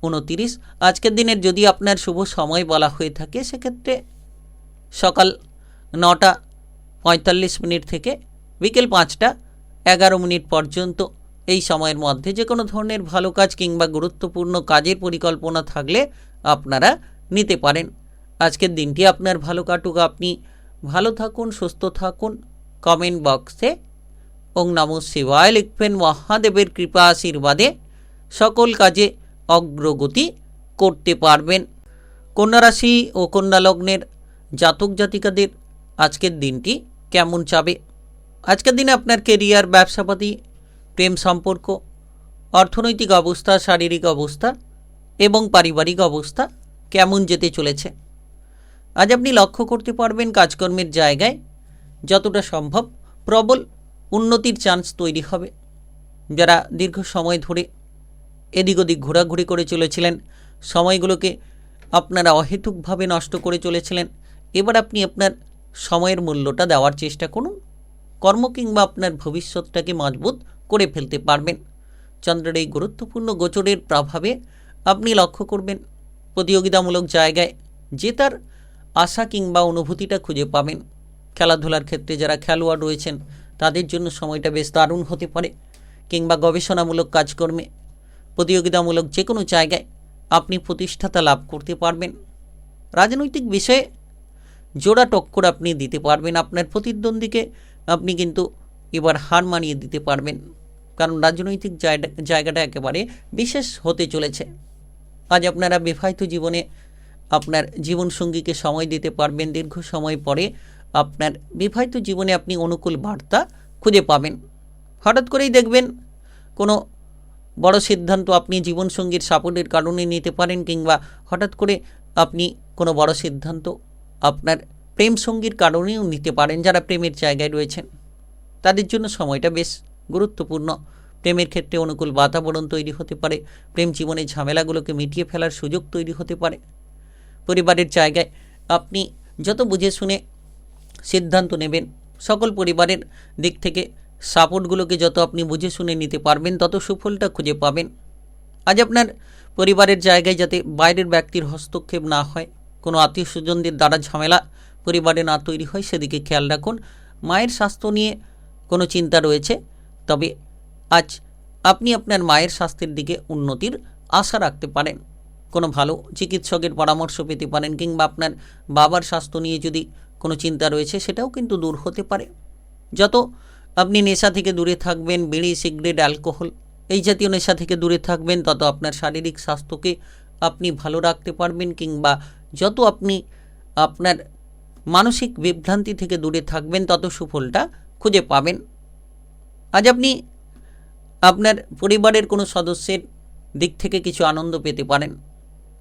29। আজকের দিনের যদি আপনার শুভ সময় বলা হয়ে থাকে সেক্ষেত্রে সকাল 9টা 45 থেকে বিকেল 5টা 11 পর্যন্ত। এই সময়ের মধ্যে যে কোনো ধরনের ভালো কাজ কিংবা গুরুত্বপূর্ণ কাজের পরিকল্পনা থাকলে আপনারা নিতে পারেন। আজকের দিনটি আপনার ভালো কাটুক, আপনি ভালো থাকুন, সুস্থ থাকুন। কমেন্ট বক্সে ওং নমঃ শিবায় লিখবেন। মহাদেবের কৃপা আশীর্বাদে সকল কাজে অগ্রগতি করতে পারবেন। কন্যা রাশি ও কন্যা লগ্নের জাতক জাতিকাদের আজকের দিনটি কেমন যাবে? আজকের দিনে আপনার কেরিয়ার, ব্যবসাপাতি, প্রেম সম্পর্ক, অর্থনৈতিক অবস্থা, শারীরিক অবস্থা এবং পারিবারিক অবস্থা কেমন যেতে চলেছে। আজ আপনি লক্ষ্য করতে পারবেন কাজকর্মের জায়গায় যতটা সম্ভব প্রবল উন্নতির চান্স তৈরি হবে। যারা দীর্ঘ সময় ধরে এদিক ওদিক ঘোরাঘুরি করে চলেছিলেন, সময়গুলোকে আপনারা অহেতুকভাবে নষ্ট করে চলেছিলেন, এবার আপনি আপনার সময়ের মূল্যটা দেওয়ার চেষ্টা করুন। কর্ম কিংবা আপনার ভবিষ্যৎটাকে মজবুত করে ফেলতে পারবেন। চন্দ্রের এই গুরুত্বপূর্ণ গোচরের প্রভাবে আপনি লক্ষ্য করবেন প্রতিযোগিতামূলক জায়গায় জেতার আশা কিংবা অনুভূতিটা খুঁজে পাবেন। খেলাধুলার ক্ষেত্রে যারা খেলোয়াড় রয়েছেন তাদের জন্য সময়টা বেশ দারুণ হতে পারে, কিংবা গবেষণামূলক কাজকর্মে প্রতিযোগিতামূলক যে কোনো জায়গায় আপনি প্রতিষ্ঠাতা লাভ করতে পারবেন। রাজনৈতিক বিষয়ে জোড়া টক্কর আপনি দিতে পারবেন। আপনার প্রতিদ্বন্দ্বীকে আপনি কিন্তু এবার হার মানিয়ে দিতে পারবেন, কারণ রাজনৈতিক জায়গাটা একেবারে বিশেষ হতে চলেছে। আজ আপনারা বিবাহিত জীবনে আপনার জীবনসঙ্গীকে সময় দিতে পারবেন। দীর্ঘ সময় পরে আপনার বিবাহিত জীবনে আপনি অনুকূল বার্তা খুঁজে পাবেন। হঠাৎ করেই দেখবেন কোনো বড় সিদ্ধান্ত আপনি জীবনসঙ্গীর সাপোর্টের কারণে নিতে পারেন, কিংবা হঠাৎ করে আপনি কোনো বড় সিদ্ধান্ত আপনার প্রেম সঙ্গীর কারণেও নিতে পারেন। যারা প্রেমের জায়গায় রয়েছেন তাদের জন্য সময়টা বেশ গুরুত্বপূর্ণ। প্রেমের ক্ষেত্রে অনুকূল বাতাবরণ তৈরি হতে পারে, প্রেম জীবনের ঝামেলাগুলোকে মিটিয়ে ফেলার সুযোগ তৈরি হতে পারে। পরিবারের জায়গায় আপনি যত বুঝে শুনে সিদ্ধান্ত নেবেন, সকল পরিবারের দিক থেকে সাপোর্টগুলোকে যত আপনি বুঝে শুনে নিতে পারবেন, তত সুফলটা খুঁজে পাবেন। আজ আপনার পরিবারের জায়গায় যাতে বাইরের ব্যক্তির হস্তক্ষেপ না হয়, কোনো আত্মীয় স্বজনদের দ্বারা ঝামেলা পরিবারে না তৈরি হয়, সেদিকে খেয়াল রাখুন। মায়ের স্বাস্থ্য নিয়ে কোনো চিন্তা রয়েছে, তবে আজ আপনি আপনার মায়ের স্বাস্থ্যের দিকে উন্নতির আশা রাখতে পারেন। কোনো ভালো চিকিৎসকের পরামর্শ পেতে পারেন, কিংবা আপনার বাবার স্বাস্থ্য নিয়ে যদি কোনো চিন্তা রয়েছে সেটাও কিন্তু দূর হতে পারে। যত আপনি নেশা থেকে দূরে থাকবেন, বিড়ি, সিগারেট, অ্যালকোহল এই জাতীয় নেশা থেকে দূরে থাকবেন, তত আপনার শারীরিক স্বাস্থ্যকে আপনি ভালো রাখতে পারবেন, কিংবা যত আপনি আপনার মানসিক বিভ্রান্তি থেকে দূরে থাকবেন, তত সুফলটা খুঁজে পাবেন। আজ আপনি আপনার পরিবারের কোনো সদস্যের দিক থেকে কিছু আনন্দ পেতে পারেন।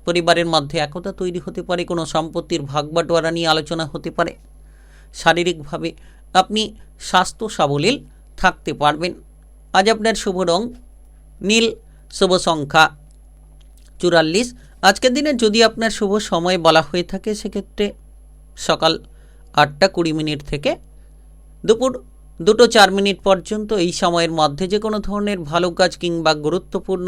পরিবারের মধ্যে একতা তৈরি হতে পারে, কোনো সম্পত্তির ভাগবাটোয়ারা নিয়ে আলোচনা হতে পারে। শারীরিকভাবে আপনি স্বাস্থ্য সাবলীল থাকতে পারবেন। আজ আপনার শুভ রং নীল, শুভ সংখ্যা 44। আজকের দিনে যদি আপনার শুভ সময় বলা হয়ে থাকে সেক্ষেত্রে সকাল 8:20 থেকে দুপুর 2:04 পর্যন্ত। এই সময়ের মধ্যে যে কোনো ধরনের ভালো কাজ কিংবা গুরুত্বপূর্ণ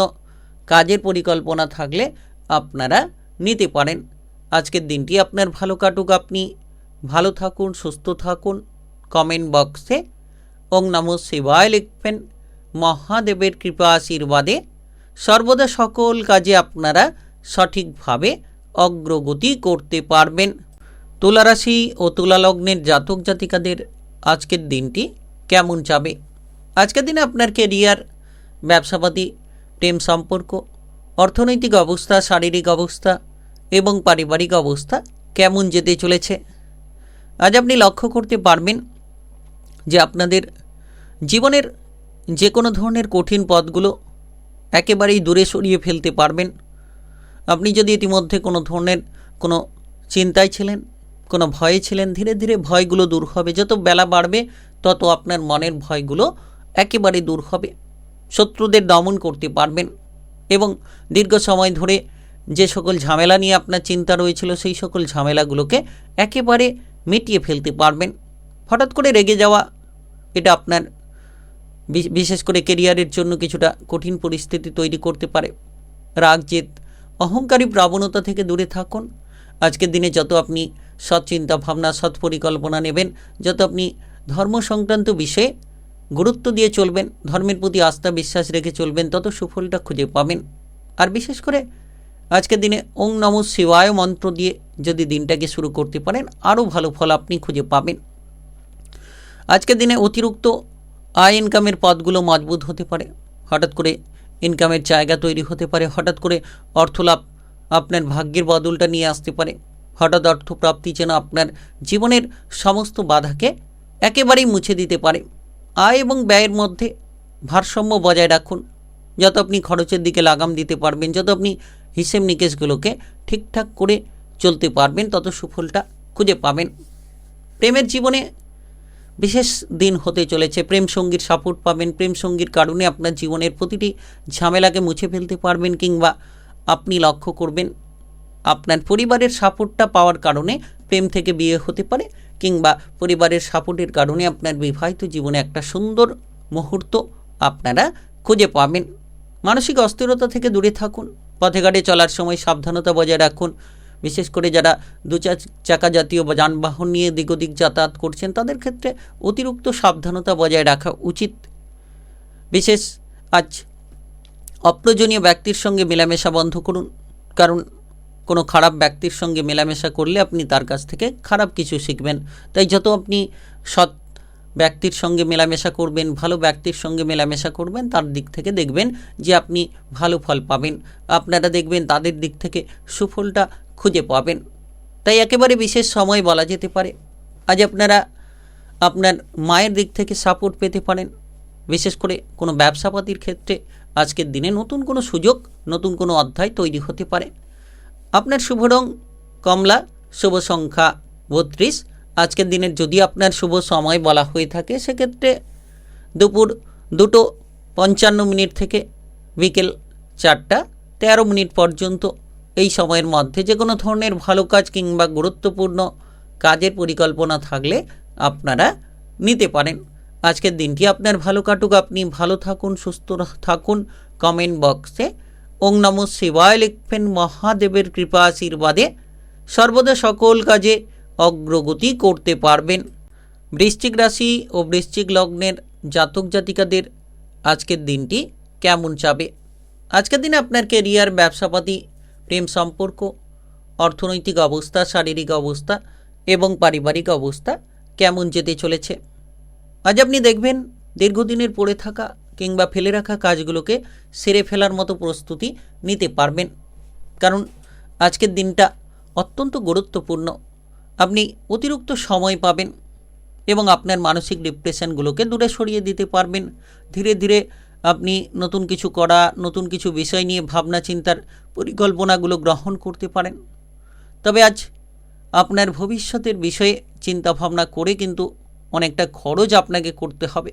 কাজের পরিকল্পনা থাকলে আপনারা নিতে পারেন। আজকের দিনটি আপনার ভালো কাটুক, আপনি ভালো থাকুন, সুস্থ থাকুন। কমেন্ট বক্সে ওং নমঃ শিবায় লিখবেন। মহাদেবের কৃপা আশীর্বাদে সর্বদা সকল কাজে আপনারা সঠিকভাবে অগ্রগতি করতে পারবেন। তুলা রাশি ও তুলা লগ্নের জাতক জাতিকাদের আজকের দিনটি কেমন যাবে? আজকের দিনে আপনার কেরিয়ার, ব্যবসাপাতি, প্রেম সম্পর্ক, অর্থনৈতিক অবস্থা, শারীরিক অবস্থা এবং পারিবারিক অবস্থা কেমন যেতে চলেছে? আজ আপনি লক্ষ্য করতে পারবেন যে আপনাদের জীবনের যে কোনো ধরনের কঠিন পথগুলো একেবারেই দূরে সরিয়ে ফেলতে পারবেন। আপনি যদি ইতিমধ্যে কোনো ধরনের কোনো চিন্তায় ছিলেন, কোনো ভয়ে ছিলেন, ধীরে ধীরে ভয়গুলো দূর হবে। যত বেলা বাড়বে তত আপনার মনের ভয়গুলো একেবারে দূর হবে। শত্রুদের দমন করতে পারবেন এবং দীর্ঘ সময় ধরে যে সকল ঝামেলা নিয়ে আপনার চিন্তা রয়েছিল সেই সকল ঝামেলাগুলোকে একেবারে মিটিয়ে ফেলতে পারবেন। হঠাৎ করে রেগে যাওয়া, এটা আপনার বিশেষ করে কেরিয়ারের জন্য কিছুটা কঠিন পরিস্থিতি তৈরি করতে পারে। রাগ, জেদ, অহংকারী প্রবণতা থেকে দূরে থাকুন। আজকের দিনে যত আপনি সৎ চিন্তা ভাবনা, সৎ পরিকল্পনা নেবেন, যত আপনি ধর্ম সংক্রান্ত বিষয়ে গুরুত্ব দিয়ে চলবেন, ধর্মের প্রতি আস্থা বিশ্বাস রেখে চলবেন, তত সুফলটা খুঁজে পাবেন। আর বিশেষ করে আজকের দিনে ওং নমঃ শিবায় মন্ত্র দিয়ে যদি দিনটাকে শুরু করতে পারেন, আরও ভালো ফল আপনি খুঁজে পাবেন। আজকের দিনে অতিরিক্ত আয় ইনকামের পথগুলো মজবুত হতে পারে। হঠাৎ করে ইনকামের জায়গা তৈরি হতে পারে। হঠাৎ করে অর্থলাভ আপনার ভাগ্যের বদলটা নিয়ে আসতে পারে। হঠাৎ অর্থপ্রাপ্তি যেন আপনার জীবনের সমস্ত বাধাকে একেবারেই মুছে দিতে পারে। আয় এবং ব্যয়ের মধ্যে ভারসাম্য বজায় রাখুন। যত আপনি খরচের দিকে লাগাম দিতে পারবেন, যত আপনি হিসেব নিকেশগুলোকে ঠিকঠাক করে চলতে পারবেন, তত সুফলটা খুঁজে পাবেন। প্রেমের জীবনে বিশেষ দিন হতে চলেছে। প্রেম সঙ্গীর সাপোর্ট পাবেন। প্রেম সঙ্গীর কারণে আপনার জীবনের প্রতিটি ঝামেলাকে মুছে ফেলতে পারবেন, কিংবা আপনি লক্ষ্য করবেন আপনার পরিবারের সাপোর্টটা পাওয়ার কারণে প্রেম থেকে বিয়ে হতে পারে, কিংবা পরিবারের সাপোর্টের কারণে আপনার বিবাহিত জীবনে একটা সুন্দর মুহূর্ত আপনারা খুঁজে পাবেন। মানসিক অস্থিরতা থেকে দূরে থাকুন। পথে ঘাটে চলার সময় সাবধানতা বজায় রাখুন। বিশেষ করে যারা চাকা জাতীয় বা যানবাহন নিয়ে দিক ওদিক যাতায়াত করছেন, তাদের ক্ষেত্রে অতিরিক্ত সাবধানতা বজায় রাখা উচিত। বিশেষ আজ অপ্রয়োজনীয় ব্যক্তির সঙ্গে মেলামেশা বন্ধ করুন, কারণ কোনো খারাপ ব্যক্তির সঙ্গে মেলামেশা করলে আপনি তার কাছ থেকে খারাপ কিছু শিখবেন। তাই যত আপনি সৎ ব্যক্তির সঙ্গে মেলামেশা করবেন, ভালো ব্যক্তির সঙ্গে মেলামেশা করবেন, তার দিক থেকে দেখবেন যে আপনি ভালো ফল পাবেন। আপনারা দেখবেন তাদের দিক থেকে সুফলটা খুঁজে পাবেন। তাই একেবারে বিশেষ সময় বলা যেতে পারে। আজ আপনারা আপনার মায়ের দিক থেকে সাপোর্ট পেতে পারেন। বিশেষ করে কোনো ব্যবসাপাতির ক্ষেত্রে আজকের দিনে নতুন কোনো সুযোগ, নতুন কোনো অধ্যায় তৈরি হতে পারে। আপনার শুভ রং কমলা, শুভ সংখ্যা 32। আজকের দিনের যদি আপনার শুভ সময় বলা হয়ে থাকে, সেক্ষেত্রে দুপুর 2:55 থেকে বিকেল 4:13 পর্যন্ত এই সময়ের মধ্যে যে কোনো ধরনের ভালো কাজ কিংবা গুরুত্বপূর্ণ কাজের পরিকল্পনা থাকলে আপনারা নিতে পারেন। আজকের দিনটি আপনার ভালো কাটুক, আপনি ভালো থাকুন, সুস্থ থাকুন। কমেন্ট বক্সে ওং নমঃ শিবায় লিখবেন। মহাদেবের কৃপা আশীর্বাদে সর্বদা সকল কাজে অগ্রগতি করতে পারবেন। বৃশ্চিক রাশি ও বৃশ্চিক লগ্নের জাতক জাতিকাদের আজকের দিনটি কেমন যাবে? আজকের দিনে আপনার কেরিয়ার, ব্যবসাপাতি, প্রেম সম্পর্ক, অর্থনৈতিক অবস্থা, শারীরিক অবস্থা এবং পারিবারিক অবস্থা কেমন যেতে চলেছে? আজ আপনি দেখবেন দীর্ঘদিনের পড়ে থাকা কিংবা ফেলে রাখা কাজগুলোকে সেরে ফেলার মতো প্রস্তুতি নিতে পারবেন, কারণ আজকের দিনটা অত্যন্ত গুরুত্বপূর্ণ। আপনি অতিরিক্ত সময় পাবেন এবং আপনার মানসিক ডিপ্রেশনগুলোকে দূরে সরিয়ে দিতে পারবেন। ধীরে ধীরে আপনি নতুন কিছু করা, নতুন কিছু বিষয় নিয়ে ভাবনা চিন্তার পরিকল্পনাগুলো গ্রহণ করতে পারেন। তবে আজ আপনার ভবিষ্যতের বিষয়ে চিন্তা ভাবনা করে কিন্তু অনেকটা খরচ আপনাকে করতে হবে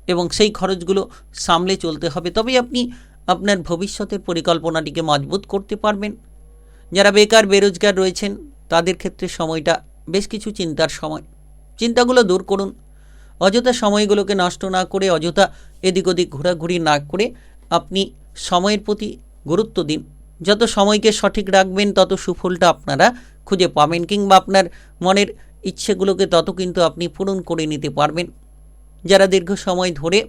এবং সেই খরচগুলো সামলে চলতে হবে। তবেই আপনি আপনার ভবিষ্যতের পরিকল্পনাটিকে মজবুত করতে পারবেন। যারা বেকার, বেরোজগার রয়েছেন, তাদের ক্ষেত্রে সময়টা বেশ কিছু চিন্তার সময়। চিন্তাগুলো দূর করুন। অযথা সময়গুলোকে নষ্ট না করে, অযথা এদিক ওদিক ঘোরাঘুরি না করে আপনি সময়ের প্রতি গুরুত্ব দিন। যত সময়কে সঠিক রাখবেন, তত সুফলটা আপনারা খুঁজে পাবেন, কিংবা আপনার মনের ইচ্ছেগুলোকে তত কিন্তু আপনি পূরণ করে নিতে পারবেন। যারা দীর্ঘ সময় ধরে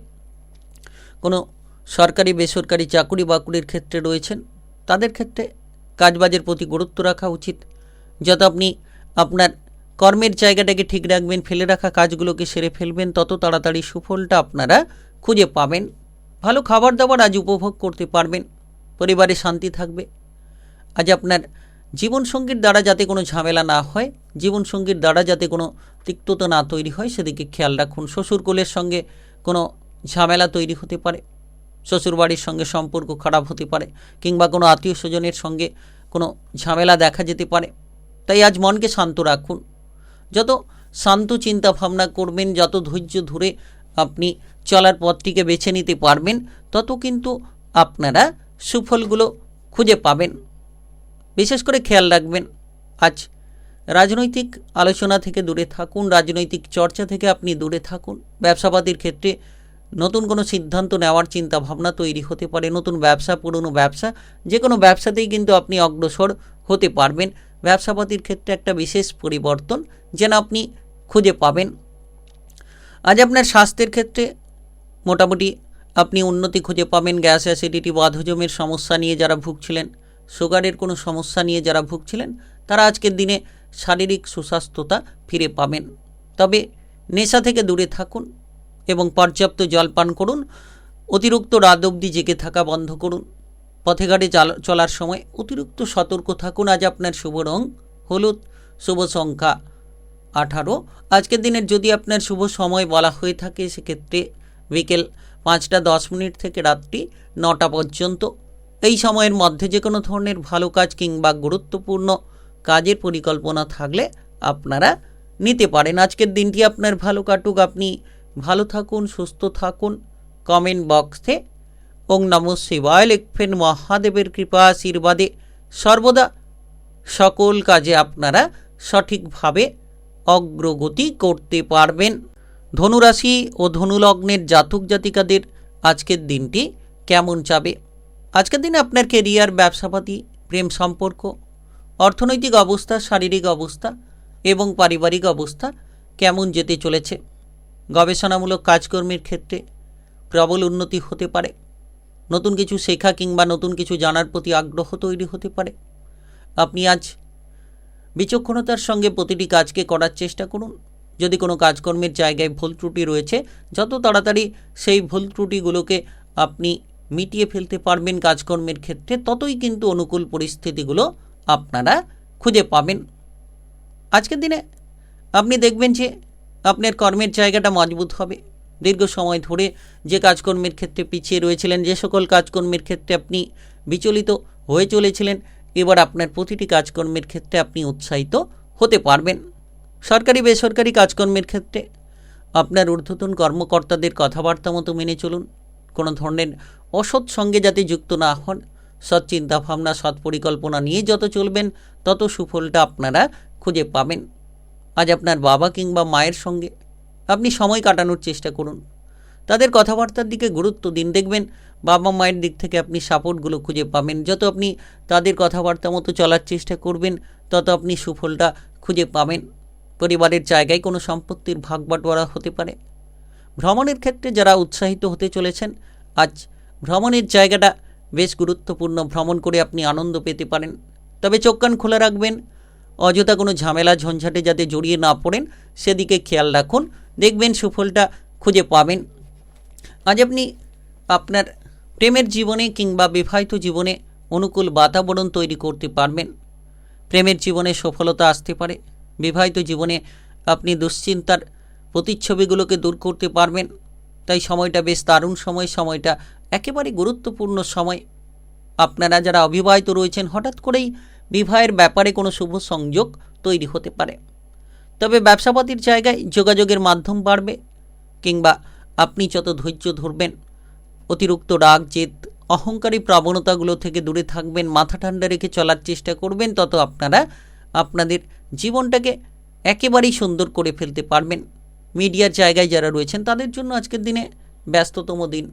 কোনো সরকারি বেসরকারি চাকুরি বাকুরির ক্ষেত্রে রয়েছেন, তাদের ক্ষেত্রে কাজবাজের প্রতি গুরুত্ব রাখা উচিত। যত আপনি আপনার কর্মের জায়গাটাকে ঠিক রাখবেন, ফেলে রাখা কাজগুলোকে সেরে ফেলবেন, তত তাড়াতাড়ি সুফলটা আপনারা খুঁজে পাবেন। ভালো খাবার দাবার আজ উপভোগ করতে পারবেন। পরিবারে শান্তি থাকবে। আজ আপনার জীবনসঙ্গীর দ্বারা যাতে কোনো ঝামেলা না হয়, জীবনসঙ্গীর দ্বারা যাতে কোনো তিক্ততা না তৈরি হয়, সেদিকে খেয়াল রাখুন। শ্বশুরকুলের সঙ্গে কোনো ঝামেলা তৈরি হতে পারে, শ্বশুরবাড়ির সঙ্গে সম্পর্ক খারাপ হতে পারে, কিংবা কোনো আত্মীয় স্বজনের সঙ্গে কোনো ঝামেলা দেখা যেতে পারে। তাই আজ মনকে শান্ত রাখুন। যত শান্ত চিন্তা ভাবনা করবেন, যত ধৈর্য ধরে আপনি চলার পথটিকে বেছে নিতে পারবেন, তত কিন্তু আপনারা সুফলগুলো খুঁজে পাবেন। বিশেষ করে খেয়াল রাখবেন, আজ রাজনৈতিক আলোচনা থেকে দূরে থাকুন, রাজনৈতিক চর্চা থেকে আপনি দূরে থাকুন। ব্যবসাপাতির ক্ষেত্রে নতুন কোনো সিদ্ধান্ত নেওয়ার চিন্তা ভাবনা তৈরি হতে পারে। নতুন ব্যবসা, পুরনো ব্যবসা, যে কোনো ব্যবসাতেই কিন্তু আপনি অগ্রসর হতে পারবেন। ব্যবসাপাতির ক্ষেত্রে একটা বিশেষ পরিবর্তন যেন আপনি খুঁজে পাবেন। আজ আপনার স্বাস্থ্যের ক্ষেত্রে মোটামুটি আপনি উন্নতি খুঁজে পাবেন। গ্যাস, অ্যাসিডিটি, বাতহজমের সমস্যা নিয়ে যারা ভুগছিলেন, সুগারের কোনো সমস্যা নিয়ে যারা ভুগছিলেন, তারা আজকের দিনে শারীরিক সুস্বাস্থ্যতা ফিরে পাবেন। তবে নেশা থেকে দূরে থাকুন এবং পর্যাপ্ত জল পান করুন। অতিরিক্ত রাত অবধি জেগে থাকা বন্ধ করুন। পথে ঘাটে চলার সময় অতিরিক্ত সতর্ক থাকুন। আজ আপনার শুভ রং হলুদ, শুভ সংখ্যা 18। আজকের দিনের যদি আপনার শুভ সময় বলা হয়ে থাকে, সেক্ষেত্রে বিকেল 5:10 থেকে রাত্রি 9টা পর্যন্ত। এই সময়ের মধ্যে যে কোনো ধরনের ভালো কাজ কিংবা গুরুত্বপূর্ণ কাজের পরিকল্পনা থাকলে আপনারা নিতে পারেন। আজকের দিনটি আপনার ভালো কাটুক, আপনি ভালো থাকুন, সুস্থ থাকুন। কমেন্ট বক্সে ওং নমঃ শিবায় লিখবেন। মহাদেবের কৃপা আশীর্বাদে সর্বদা সকল কাজে আপনারা সঠিকভাবে অগ্রগতি করতে পারবেন। ধনুরাশি ও ধনুলগ্নের জাতক জাতিকাদের আজকের দিনটি কেমন যাবে? আজকের দিনে আপনার কেরিয়ার, ব্যবসাপাতি, প্রেম সম্পর্ক, অর্থনৈতিক অবস্থা, শারীরিক অবস্থা এবং পারিবারিক অবস্থা কেমন যেতে চলেছে? গবেষণামূলক কাজকর্মের ক্ষেত্রে প্রবল উন্নতি হতে পারে। নতুন কিছু শেখা কিংবা নতুন কিছু জানার প্রতি আগ্রহ তৈরি হতে পারে। আপনি আজ বিচক্ষণতার সঙ্গে প্রতিটি কাজকে করার চেষ্টা করুন। যদি কোনো কাজকর্মের জায়গায় ভুল ত্রুটি রয়েছে, যত তাড়াতাড়ি সেই ভুল ত্রুটিগুলোকে আপনি মিটিয়ে ফেলতে পারবেন কাজকর্মের ক্ষেত্রে, ততই কিন্তু অনুকূল পরিস্থিতিগুলো আপনারা খুঁজে পাবেন। আজকের দিনে আপনি দেখবেন যে আপনার কর্মের জায়গাটা মজবুত হবে। দীর্ঘ সময় ধরে যে কাজকর্মের ক্ষেত্রে পিছিয়ে রয়েছিলেন, যে সকল কাজকর্মের ক্ষেত্রে আপনি বিচলিত হয়ে চলেছিলেন, এবার আপনার প্রতিটি কাজকর্মের ক্ষেত্রে আপনি উৎসাহিত হতে পারবেন। সরকারি বেসরকারি কাজকর্মের ক্ষেত্রে আপনার ঊর্ধ্বতন কর্মকর্তাদের কথাবার্তা মতো মেনে চলুন। কোনো ধরনের অসৎ সঙ্গে যাতে যুক্ত না হন। সৎ চিন্তাভাবনা, সৎ পরিকল্পনা নিয়ে যত চলবেন তত সুফলটা আপনারা খুঁজে পাবেন। আজ আপনার বাবা কিংবা মায়ের সঙ্গে আপনি সময় কাটানোর চেষ্টা করুন। তাদের কথাবার্তার দিকে গুরুত্ব দিন। দেখবেন বাবা মায়ের দিক থেকে আপনি সাপোর্টগুলো খুঁজে পাবেন। যত আপনি তাদের কথাবার্তা মতো চলার চেষ্টা করবেন, তত আপনি সুফলটা খুঁজে পাবেন। পরিবারের জায়গায় কোনো সম্পত্তির ভাগ বাটোয়ারা হতে পারে। ভ্রমণের ক্ষেত্রে যারা উৎসাহিত হতে চলেছেন, আজ ভ্রমণের জায়গাটা বেশ গুরুত্বপূর্ণ। ভ্রমণ করে আপনি আনন্দ পেতে পারেন। তবে চোখ কান খোলা রাখবেন, অযথা কোনো ঝামেলা ঝঞ্ঝাটে যাতে জড়িয়ে না পড়েন সেদিকে খেয়াল রাখুন। দেখবেন সুফলটা খুঁজে পাবেন। আজ আপনি আপনার প্রেমের জীবনে কিংবা বিবাহিত জীবনে অনুকূল বাতাবরণ তৈরি করতে পারবেন। প্রেমের জীবনে সফলতা আসতে পারে। বিবাহিত জীবনে আপনি দুশ্চিন্তার প্রতিচ্ছবিগুলোকে দূর করতে পারবেন। তাই সময়টা বেশ দারুণ সময়, সময়টা একেবারে গুরুত্বপূর্ণ সময়। আপনারা যারা অবিবাহিত রয়েছেন, হঠাৎ করেই বিবাহের ব্যাপারে কোনো শুভ সংযোগ তৈরি হতে পারে। তবে ব্যবসাপাতির জায়গায় যোগাযোগের মাধ্যম বাড়বে, কিংবা আপনি যত ধৈর্য ধরবেন, অতিরিক্ত রাগ, জেদ, অহংকারী প্রবণতাগুলো থেকে দূরে থাকবেন, মাথা ঠান্ডা রেখে চলার চেষ্টা করবেন, তত আপনারা আপনাদের জীবনটাকে একেবারেই সুন্দর করে ফেলতে পারবেন। মিডিয়ার জায়গায় যারা রয়েছেন তাদের জন্য আজকের দিনে ব্যস্ততম দিন।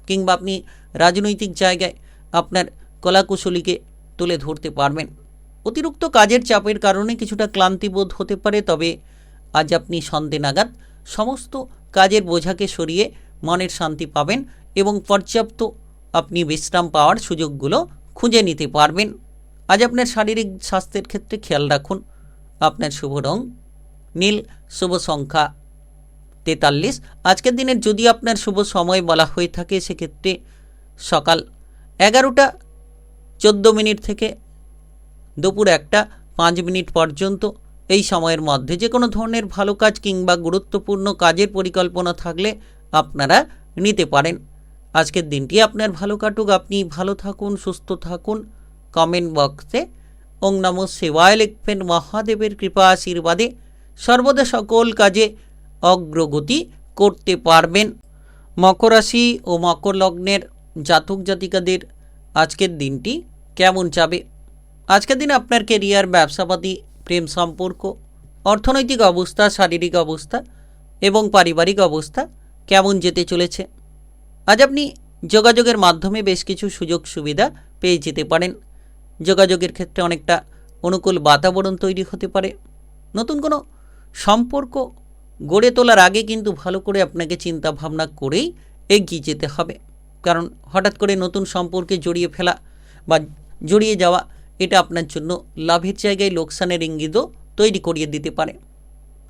কিংবা আপনি রাজনৈতিক জায়গায় আপনার কলাকুশলীকে তুলে ধরতে পারবেন। অতিরিক্ত কাজের চাপের কারণে কিছুটা ক্লান্তিবোধ হতে পারে। তবে আজ আপনি সন্ধ্যে নাগাদ সমস্ত কাজের বোঝাকে সরিয়ে মনের শান্তি পাবেন এবং পর্যাপ্ত আপনি বিশ্রাম পাওয়ার সুযোগগুলো খুঁজে নিতে পারবেন। আজ আপনার শারীরিক স্বাস্থ্যের ক্ষেত্রে খেয়াল রাখুন। আপনার শুভ রং নীল, শুভ সংখ্যা 43। আজকের দিনের যদি আপনার শুভ সময় বলা হয়ে থাকে, সেক্ষেত্রে সকাল 11:14 থেকে দুপুর 1:05 পর্যন্ত। এই সময়ের মধ্যে যে কোনো ধরনের ভালো কাজ কিংবা গুরুত্বপূর্ণ কাজের পরিকল্পনা থাকলে আপনারা নিতে পারেন। আজকের দিনটি আপনার ভালো কাটুক, আপনি ভালো থাকুন, সুস্থ থাকুন। কমেন্ট বক্সে ওং নমঃ শিবায় লিখবেন। মহাদেবের কৃপা আশীর্বাদে সর্বদা সকল কাজে অগ্রগতি করতে পারবেন। মকর রাশি ও মকর লগ্নের জাতক জাতিকাদের আজকের দিনটি কেমন যাবে? আজকের দিন আপনার কেরিয়ার, ব্যবসাপাতি, প্রেম সম্পর্ক, অর্থনৈতিক অবস্থা, শারীরিক অবস্থা এবং পারিবারিক অবস্থা কেমন যেতে চলেছে? আজ আপনি যোগাযোগের মাধ্যমে বেশ কিছু সুযোগ সুবিধা পেয়ে যেতে পারেন। যোগাযোগের ক্ষেত্রে অনেকটা অনুকূল বাতাবরণ তৈরি হতে পারে। নতুন কোনো সম্পর্ক গড়ে তোলার আগে কিন্তু ভালো করে আপনাকে চিন্তা ভাবনা করেই এগিয়ে যেতে হবে। কারণ হঠাৎ করে নতুন সম্পর্কে জড়িয়ে ফেলা বা জড়িয়ে যাওয়া, এটা আপনার জন্য লাভের জায়গায় লোকসানের ইঙ্গিতও তৈরি করিয়ে দিতে পারে।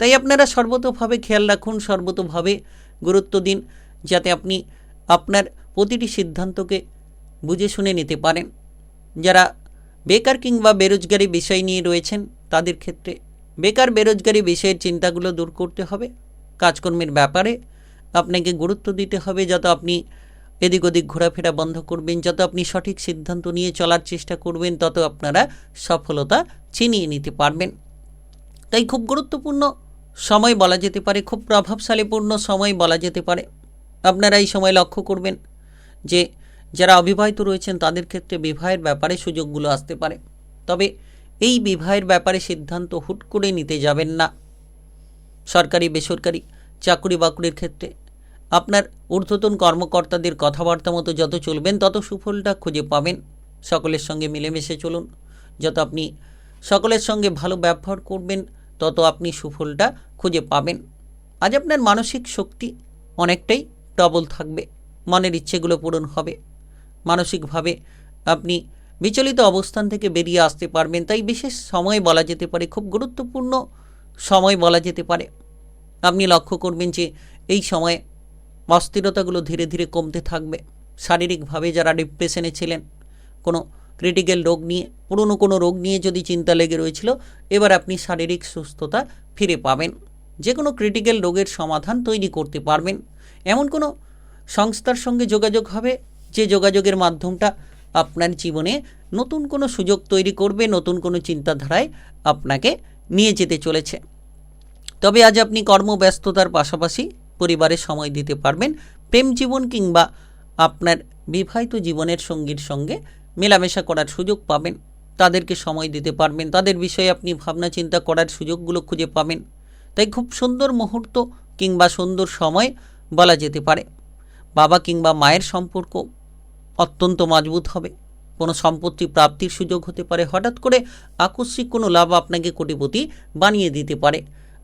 তাই আপনারা সর্বতোভাবে খেয়াল রাখুন, সর্বতোভাবে গুরুত্ব দিন, যাতে আপনি আপনার প্রতিটি সিদ্ধান্তকে বুঝে শুনে নিতে পারেন। যারা বেকার কিংবা বেরোজগারি বিষয় নিয়ে রয়েছেন, তাদের ক্ষেত্রে বেকার বেরোজগারি বিষয়ের চিন্তাগুলো দূর করতে হবে। কাজকর্মের ব্যাপারে আপনাকে গুরুত্ব দিতে হবে, যত আপনি এদিক ওদিক ঘোরাফেরা বন্ধ করবেন, যত আপনি সঠিক সিদ্ধান্ত নিয়ে চলার চেষ্টা করবেন, তত আপনারা সফলতা ছিনিয়ে নিতে পারবেন। তাই খুব গুরুত্বপূর্ণ সময় বলা যেতে পারে, খুব প্রভাবশালীপূর্ণ সময় বলা যেতে পারে। আপনারা এই সময় লক্ষ্য করবেন যে যারা অবিবাহিত রয়েছেন তাদের ক্ষেত্রে বিবাহের ব্যাপারে সুযোগগুলো আসতে পারে। তবে এই বিবাহের ব্যাপারে সিদ্ধান্ত হুট করে নিতে যাবেন না। সরকারি বেসরকারি চাকরি বাকরির ক্ষেত্রে আপনার ঊর্ধ্বতন কর্মকর্তাদের কথাবার্তা মতো যত চলবেন তত সুফলটা খুঁজে পাবেন। সকলের সঙ্গে মিলেমিশে চলুন, যত আপনি সকলের সঙ্গে ভালো ব্যবহার করবেন তত আপনি সুফলটা খুঁজে পাবেন। আজ আপনার মানসিক শক্তি অনেকটাই প্রবল থাকবে, মনের ইচ্ছেগুলো পূরণ হবে, মানসিকভাবে আপনি বিচলিত অবস্থান থেকে বেরিয়ে আসতে পারবেন। তাই বিশেষ সময় বলা যেতে পারে, খুব গুরুত্বপূর্ণ সময় বলা যেতে পারে। আপনি লক্ষ্য করবেন যে এই সময়ে অস্থিরতাগুলো ধীরে ধীরে কমতে থাকবে। শারীরিকভাবে যারা ডিপ্রেশনে ছিলেন, কোনো ক্রিটিক্যাল রোগ নিয়ে, পুরনো কোনো রোগ নিয়ে যদি চিন্তা লেগে রয়েছিল, এবার আপনি শারীরিক সুস্থতা ফিরে পাবেন। যে কোনো ক্রিটিক্যাল রোগের সমাধান তৈরি করতে পারবেন। এমন কোনো সংস্থার সঙ্গে যোগাযোগ হবে যে যোগাযোগের মাধ্যমটা আপনার জীবনে নতুন কোনো সুযোগ তৈরি করবে, নতুন কোনো চিন্তাধারায় আপনাকে নিয়ে যেতে চলেছে। তবে আজ আপনি কর্মব্যস্ততার পাশাপাশি পরিবারে সময় দিতে পারবেন। প্রেম জীবন কিংবা আপনার বিবাহিত জীবনের সঙ্গীর সঙ্গে মেলামেশা করার সুযোগ পাবেন, তাদেরকে সময় দিতে পারবেন, তাদের বিষয়ে আপনি ভাবনা চিন্তা করার সুযোগগুলো খুঁজে পাবেন। তাই খুব সুন্দর মুহূর্ত কিংবা সুন্দর সময় বলা যেতে পারে। বাবা কিংবা মায়ের সম্পর্ক অত্যন্ত মজবুত হবে। কোনো সম্পত্তি প্রাপ্তির সুযোগ হতে পারে। হঠাৎ করে আকস্মিক কোনো লাভ আপনাকে কোটিপতি বানিয়ে দিতে পারে।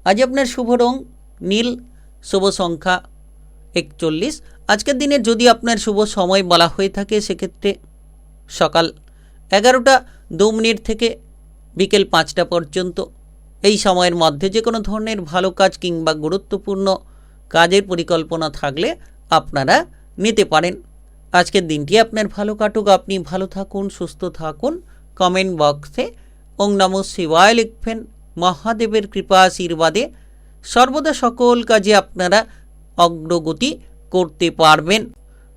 আজ আপনার শুভ রং নীল, শুভ সংখ্যা 41। আজকের দিনে যদি আপনার শুভ সময় বলা হয়ে থাকে সেক্ষেত্রে সকাল 11:02 থেকে বিকেল 5টা পর্যন্ত। এই সময়ের মধ্যে যে কোনো ধরনের ভালো কাজ কিংবা গুরুত্বপূর্ণ কাজের পরিকল্পনা থাকলে আপনারা নিতে পারেন। আজকের দিনটি আপনার ভালো কাটুক, আপনি ভালো থাকুন, সুস্থ থাকুন। কমেন্ট বক্সে ওং নমঃ শিবায় লিখবেন। মহাদেবের কৃপা আশীর্বাদে সর্বদা সকল কাজে আপনারা অগ্রগতি করতে পারবেন।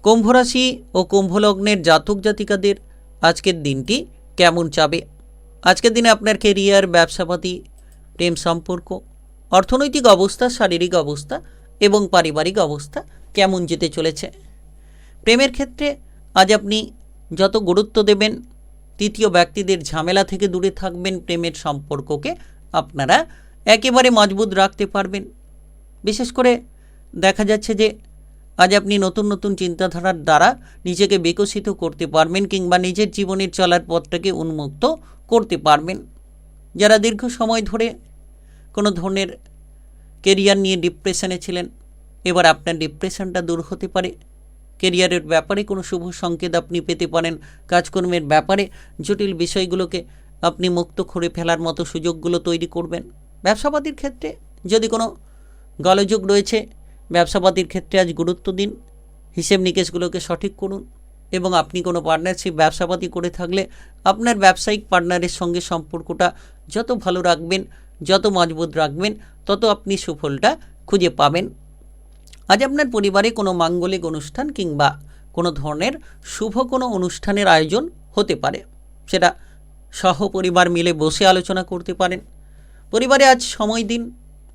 কুম্ভ রাশি ও কুম্ভলগ্নের জাতক জাতিকাদের আজকের দিনটি কেমন যাবে? আজকের দিনে আপনার কেরিয়ার, ব্যবসাপাতি, প্রেম সম্পর্ক, অর্থনৈতিক অবস্থা, শারীরিক অবস্থা এবং পারিবারিক অবস্থা কেমন যেতে চলেছে? প্রেমের ক্ষেত্রে আজ আপনি যত গুরুত্ব দেবেন, তৃতীয় ব্যক্তিদের ঝামেলা থেকে দূরে থাকবেন, প্রেমের সম্পর্ককে আপনারা একেবারে মজবুত রাখতে পারবেন। বিশেষ করে দেখা যাচ্ছে যে আজ আপনি নতুন নতুন চিন্তাধারার দ্বারা নিজেকে বিকশিত করতে পারবেন কিংবা নিজের জীবনের চলার পথটাকে উন্মুক্ত করতে পারবেন। যারা দীর্ঘ সময় ধরে কোনো ধরনের কেরিয়ার নিয়ে ডিপ্রেশনে ছিলেন, এবার আপনার ডিপ্রেশনটা দূর হতে পারে। কেরিয়ারের ব্যাপারে কোনো শুভ সংকেত আপনি পেতে পারেন। কাজকর্মের ব্যাপারে জটিল বিষয়গুলোকে আপনি মুক্ত করে ফেলার মতো সুযোগগুলো তৈরি করবেন। ব্যবসাপাতির ক্ষেত্রে যদি কোনো গোলযোগ রয়েছে, ব্যবসাপাতির ক্ষেত্রে আজ গুরুত্ব দিন, হিসেব নিকেশগুলোকে সঠিক করুন এবং আপনি কোনো পার্টনারশিপ ব্যবসাপাতি করে থাকলে আপনার ব্যবসায়িক পার্টনারের সঙ্গে সম্পর্কটা যত ভালো রাখবেন, যত মজবুত রাখবেন, তত আপনি সুফলটা খুঁজে পাবেন। আজ আপনার পরিবারে কোনো মাঙ্গলিক অনুষ্ঠান কিংবা কোনো ধরনের শুভ কোনো অনুষ্ঠানের আয়োজন হতে পারে। সেটা সহপরিবার মিলে বসে আলোচনা করতে পারেন। পরিবারে আজ সময় দিন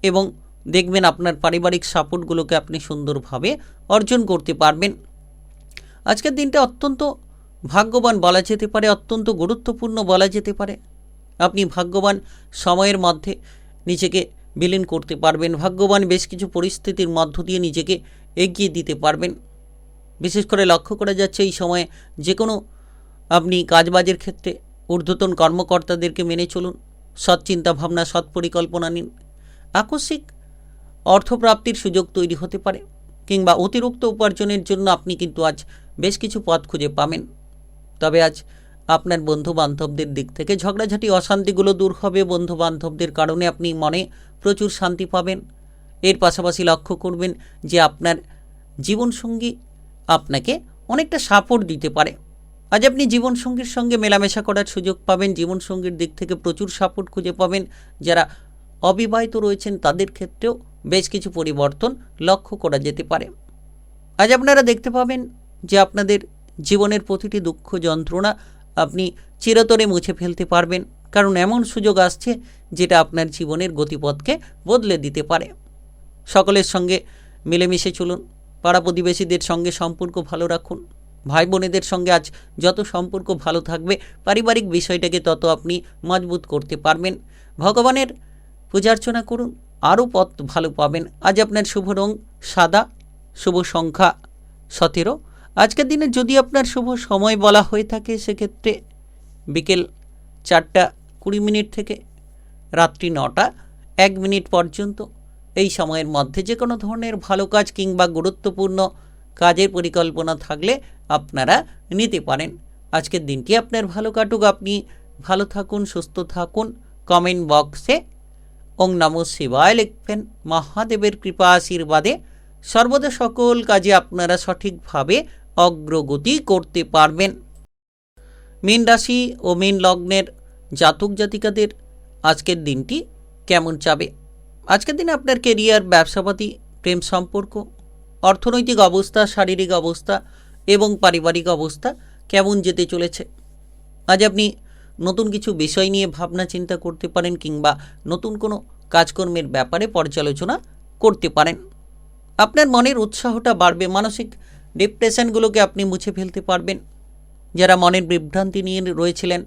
এবং দেখবেন আপনার পারিবারিক সাপোর্টগুলোকে আপনি সুন্দরভাবে অর্জন করতে পারবেন। আজকের দিনটা অত্যন্ত ভাগ্যবান বলা যেতে পারে, অত্যন্ত গুরুত্বপূর্ণ বলা যেতে পারে। আপনি ভাগ্যবান সময়ের মধ্যে নিজেকে বিলীন করতে পারবেন। ভাগ্যবান বেশ কিছু পরিস্থিতির মধ্য দিয়ে নিজেকে এগিয়ে দিতে পারবেন। বিশেষ করে লক্ষ্য করা যাচ্ছে এই সময়ে যে কোনো আপনি কাজবাজের ক্ষেত্রে ঊর্ধ্বতন কর্মকর্তাদেরকে মেনে চলুন, সৎ চিন্তাভাবনা, সৎ পরিকল্পনা নিন। আকস্মিক অর্থপ্রাপ্তির সুযোগ তৈরি হতে পারে কিংবা অতিরিক্ত উপার্জনের জন্য আপনি কিন্তু আজ বেশ কিছু পথ খুঁজে পাবেন। তবে আজ আপনার বন্ধুবান্ধবদের দিক থেকে ঝগড়াঝাটি, অশান্তিগুলো দূর হবে। বন্ধুবান্ধবদের কারণে আপনি মনে প্রচুর শান্তি পাবেন। এর পাশাপাশি লক্ষ্য করবেন যে আপনার জীবনসঙ্গী আপনাকে অনেকটা সাপোর্ট দিতে পারে। আজ আপনি জীবনসঙ্গীর সঙ্গে মেলামেশা করার সুযোগ পাবেন। জীবনসঙ্গীর দিক থেকে প্রচুর সাপোর্ট খুঁজে পাবেন। যারা অবিবাহিত রয়েছেন তাদের ক্ষেত্রেও বেশ কিছু পরিবর্তন লক্ষ্য করা যেতে পারে। আজ আপনারা দেখতে পাবেন যে আপনাদের জীবনের প্রতিটি দুঃখ যন্ত্রণা আপনি চিরতরে মুছে ফেলতে পারবেন, কারণ এমন সুযোগ আসছে যেটা আপনার জীবনের গতিপথকে বদলে দিতে পারে। সকলের সঙ্গে মিলেমিশে চলুন, পাড়া প্রতিবেশীদের সঙ্গে সম্পর্ক ভালো রাখুন, ভাই বোনেদের সঙ্গে আজ যত সম্পর্ক ভালো থাকবে পারিবারিক বিষয়টাকে তত আপনি মজবুত করতে পারবেন। ভগবানের পূজার্চনা করুন, আরও পথ ভালো পাবেন। আজ আপনার শুভ রং সাদা, শুভ সংখ্যা 17। আজকের দিনে যদি আপনার শুভ সময় বলা হয়ে থাকে সেক্ষেত্রে বিকেল 4:20 থেকে রাত্রি 9:01 পর্যন্ত। এই সময়ের মধ্যে যে কোনো ধরনের ভালো কাজ কিংবা গুরুত্বপূর্ণ কাজের পরিকল্পনা থাকলে আপনারা নিতে পারেন। আজকের দিনটি আপনার ভালো কাটুক, আপনি ভালো থাকুন, সুস্থ থাকুন। কমেন্ট বক্সে ওং নমঃ শিবায় লিখবেন। মহাদেবের কৃপা আশীর্বাদে সর্বদা সকল কাজে আপনারা সঠিকভাবে অগ্রগতি করতে পারবেন। মীন রাশি ও মীন লগ্নের জাতক জাতিকাদের আজকের দিনটি কেমন যাবে? আজকের দিনে আপনার কেরিয়ার, ব্যবসাপাতি, প্রেম সম্পর্ক, অর্থনৈতিক অবস্থা, শারীরিক অবস্থা এবং পারিবারিক অবস্থা কেমন যেতে চলেছে? আজ আপনি নতুন কিছু বিষয় নিয়ে ভাবনা চিন্তা করতে পারেন কিংবা নতুন কোনো কাজকর্মের ব্যাপারে পর্যালোচনা করতে পারেন। আপনার মনের উৎসাহটা বাড়বে, মানসিক ডিপ্রেশনগুলোকে আপনি মুছে ফেলতে পারবেন। যারা মনের বিভ্রান্তি নিয়ে রয়েছিলেন,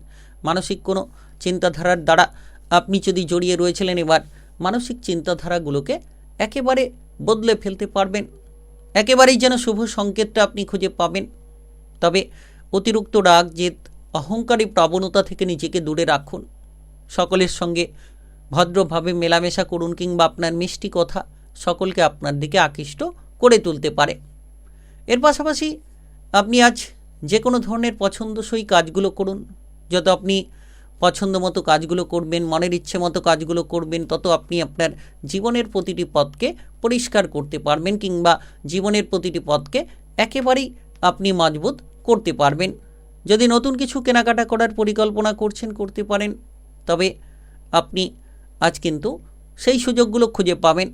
মানসিক কোনো চিন্তাধারার দ্বারা আপনি যদি জড়িয়ে রয়েছিলেন, এবার মানসিক চিন্তাধারাগুলোকে একেবারে বদলে ফেলতে পারবেন। একেবারেই যেন শুভ সংকেতটা আপনি খুঁজে পাবেন। তবে অতিরিক্ত রাগ, জেদ, অহংকারী প্রবণতা থেকে নিজেকে দূরে রাখুন। সকলের সঙ্গে ভদ্রভাবে মেলামেশা করুন কিংবা আপনার মিষ্টি কথা সকলকে আপনার দিকে আকৃষ্ট করে তুলতে পারে। এর পাশাপাশি আপনি আজ যে কোনো ধরনের পছন্দসই কাজগুলো করুন। যত আপনি পছন্দ মতো কাজগুলো করবেন, মনের ইচ্ছে মতো কাজগুলো করবেন, তত আপনি আপনার জীবনের প্রতিটি পথকে পরিষ্কার করতে পারবেন কিংবা জীবনের প্রতিটি পথকে একেবারেই আপনি মজবুত করতে পারবেন। যদি নতুন কিছু কেনাকাটা করার পরিকল্পনা করছেন, করতে পারেন। তবে আপনি আজ কিন্তু সেই সুযোগগুলো খুঁজে পাবেন।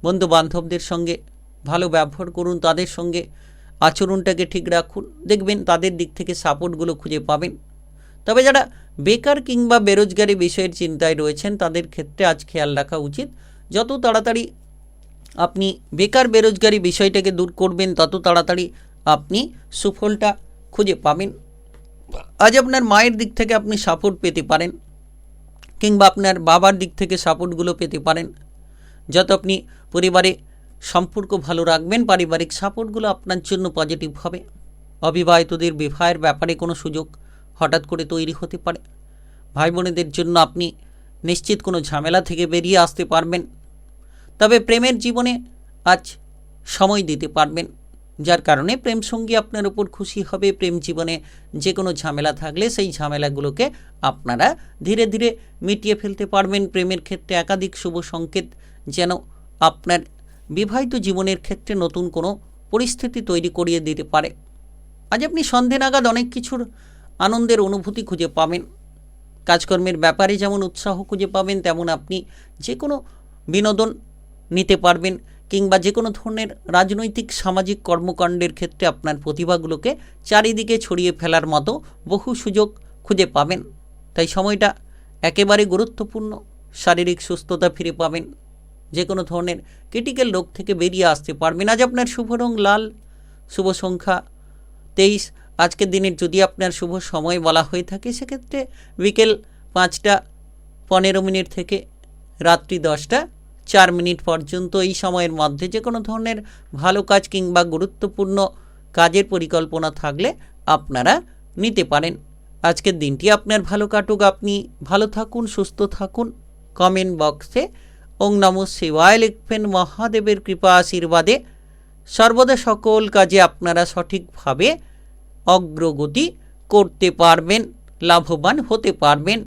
বন্ধু বান্ধবদের সঙ্গে ভালো ব্যবহার করুন, তাদের সঙ্গে আচরণটাকে ঠিক রাখুন, দেখবেন তাদের দিক থেকে সাপোর্টগুলো খুঁজে পাবেন। তবে যারা বেকার কিংবা বেরোজগারি বিষয়ের চিন্তায় রয়েছেন তাদের ক্ষেত্রে আজ খেয়াল রাখা উচিত, যত তাড়াতাড়ি আপনি বেকার বেরোজগারি বিষয়টাকে দূর করবেন তত তাড়াতাড়ি আপনি সুফলটা খুঁজে পাবেন। আজ আপনার মায়ের দিক থেকে আপনি সাপোর্ট পেতে পারেন কিংবা আপনার বাবার দিক থেকে সাপোর্টগুলো পেতে পারেন। যত আপনি পরিবারে সম্পর্ক ভালো রাখবেন, পারিবারিক সাপোর্টগুলো আপনার জন্য পজিটিভ হবে। অবিবাহিতদের বিবাহের ব্যাপারে কোনো সুযোগ হঠাৎ করে তৈরি হতে পারে। ভাই বোনেদের জন্য আপনি নিশ্চিত কোনো ঝামেলা থেকে বেরিয়ে আসতে পারবেন। তবে প্রেমের জীবনে আজ সময় দিতে পারবেন, যার কারণে প্রেম সঙ্গী আপনার উপর খুশি হবে। প্রেম জীবনে যে কোনো ঝামেলা থাকলে সেই ঝামেলাগুলোকে আপনারা ধীরে ধীরে মিটিয়ে ফেলতে পারবেন। প্রেমের ক্ষেত্রে একাধিক শুভ সংকেত যেন আপনার বিবাহিত জীবনের ক্ষেত্রে নতুন কোনো পরিস্থিতি তৈরি করিয়ে দিতে পারে। আজ আপনি সন্ধে নাগাদ অনেক কিছুর আনন্দের অনুভূতি খুঁজে পাবেন। কাজকর্মের ব্যাপারে যেমন উৎসাহ খুঁজে পাবেন, তেমন আপনি যে কোনো বিনোদন নিতে পারবেন কিংবা যে কোনো ধরনের রাজনৈতিক সামাজিক কর্মকাণ্ডের ক্ষেত্রে আপনার প্রতিভাগুলোকে চারিদিকে ছড়িয়ে ফেলার মতো বহু সুযোগ খুঁজে পাবেন। তাই সময়টা একেবারে গুরুত্বপূর্ণ। শারীরিক সুস্থতা ফিরে পাবেন, যে কোনো ধরনের ক্রিটিক্যাল রোগ থেকে বেরিয়ে আসতে পারবেন। আজ আপনার শুভ রং লাল, শুভ সংখ্যা 23। আজকের দিনের যদি আপনার শুভ সময় বলা হয়ে থাকে সেক্ষেত্রে বিকেল 5:15 থেকে রাত্রি 10:04 পর্যন্ত। এই সময়ের মধ্যে যে কোনো ধরনের ভালো কাজ কিংবা গুরুত্বপূর্ণ কাজের পরিকল্পনা থাকলে আপনারা নিতে পারেন। আজকের দিনটি আপনার ভালো কাটুক, আপনি ভালো থাকুন, সুস্থ থাকুন। কমেন্ট বক্সে ওং নমঃ শিবায় লিখবেন। মহাদেবের কৃপা আশীর্বাদে সর্বদা সকল কাজে আপনারা সঠিকভাবে অগ্রগতি করতে পারবেন, লাভবান হতে পারবেন।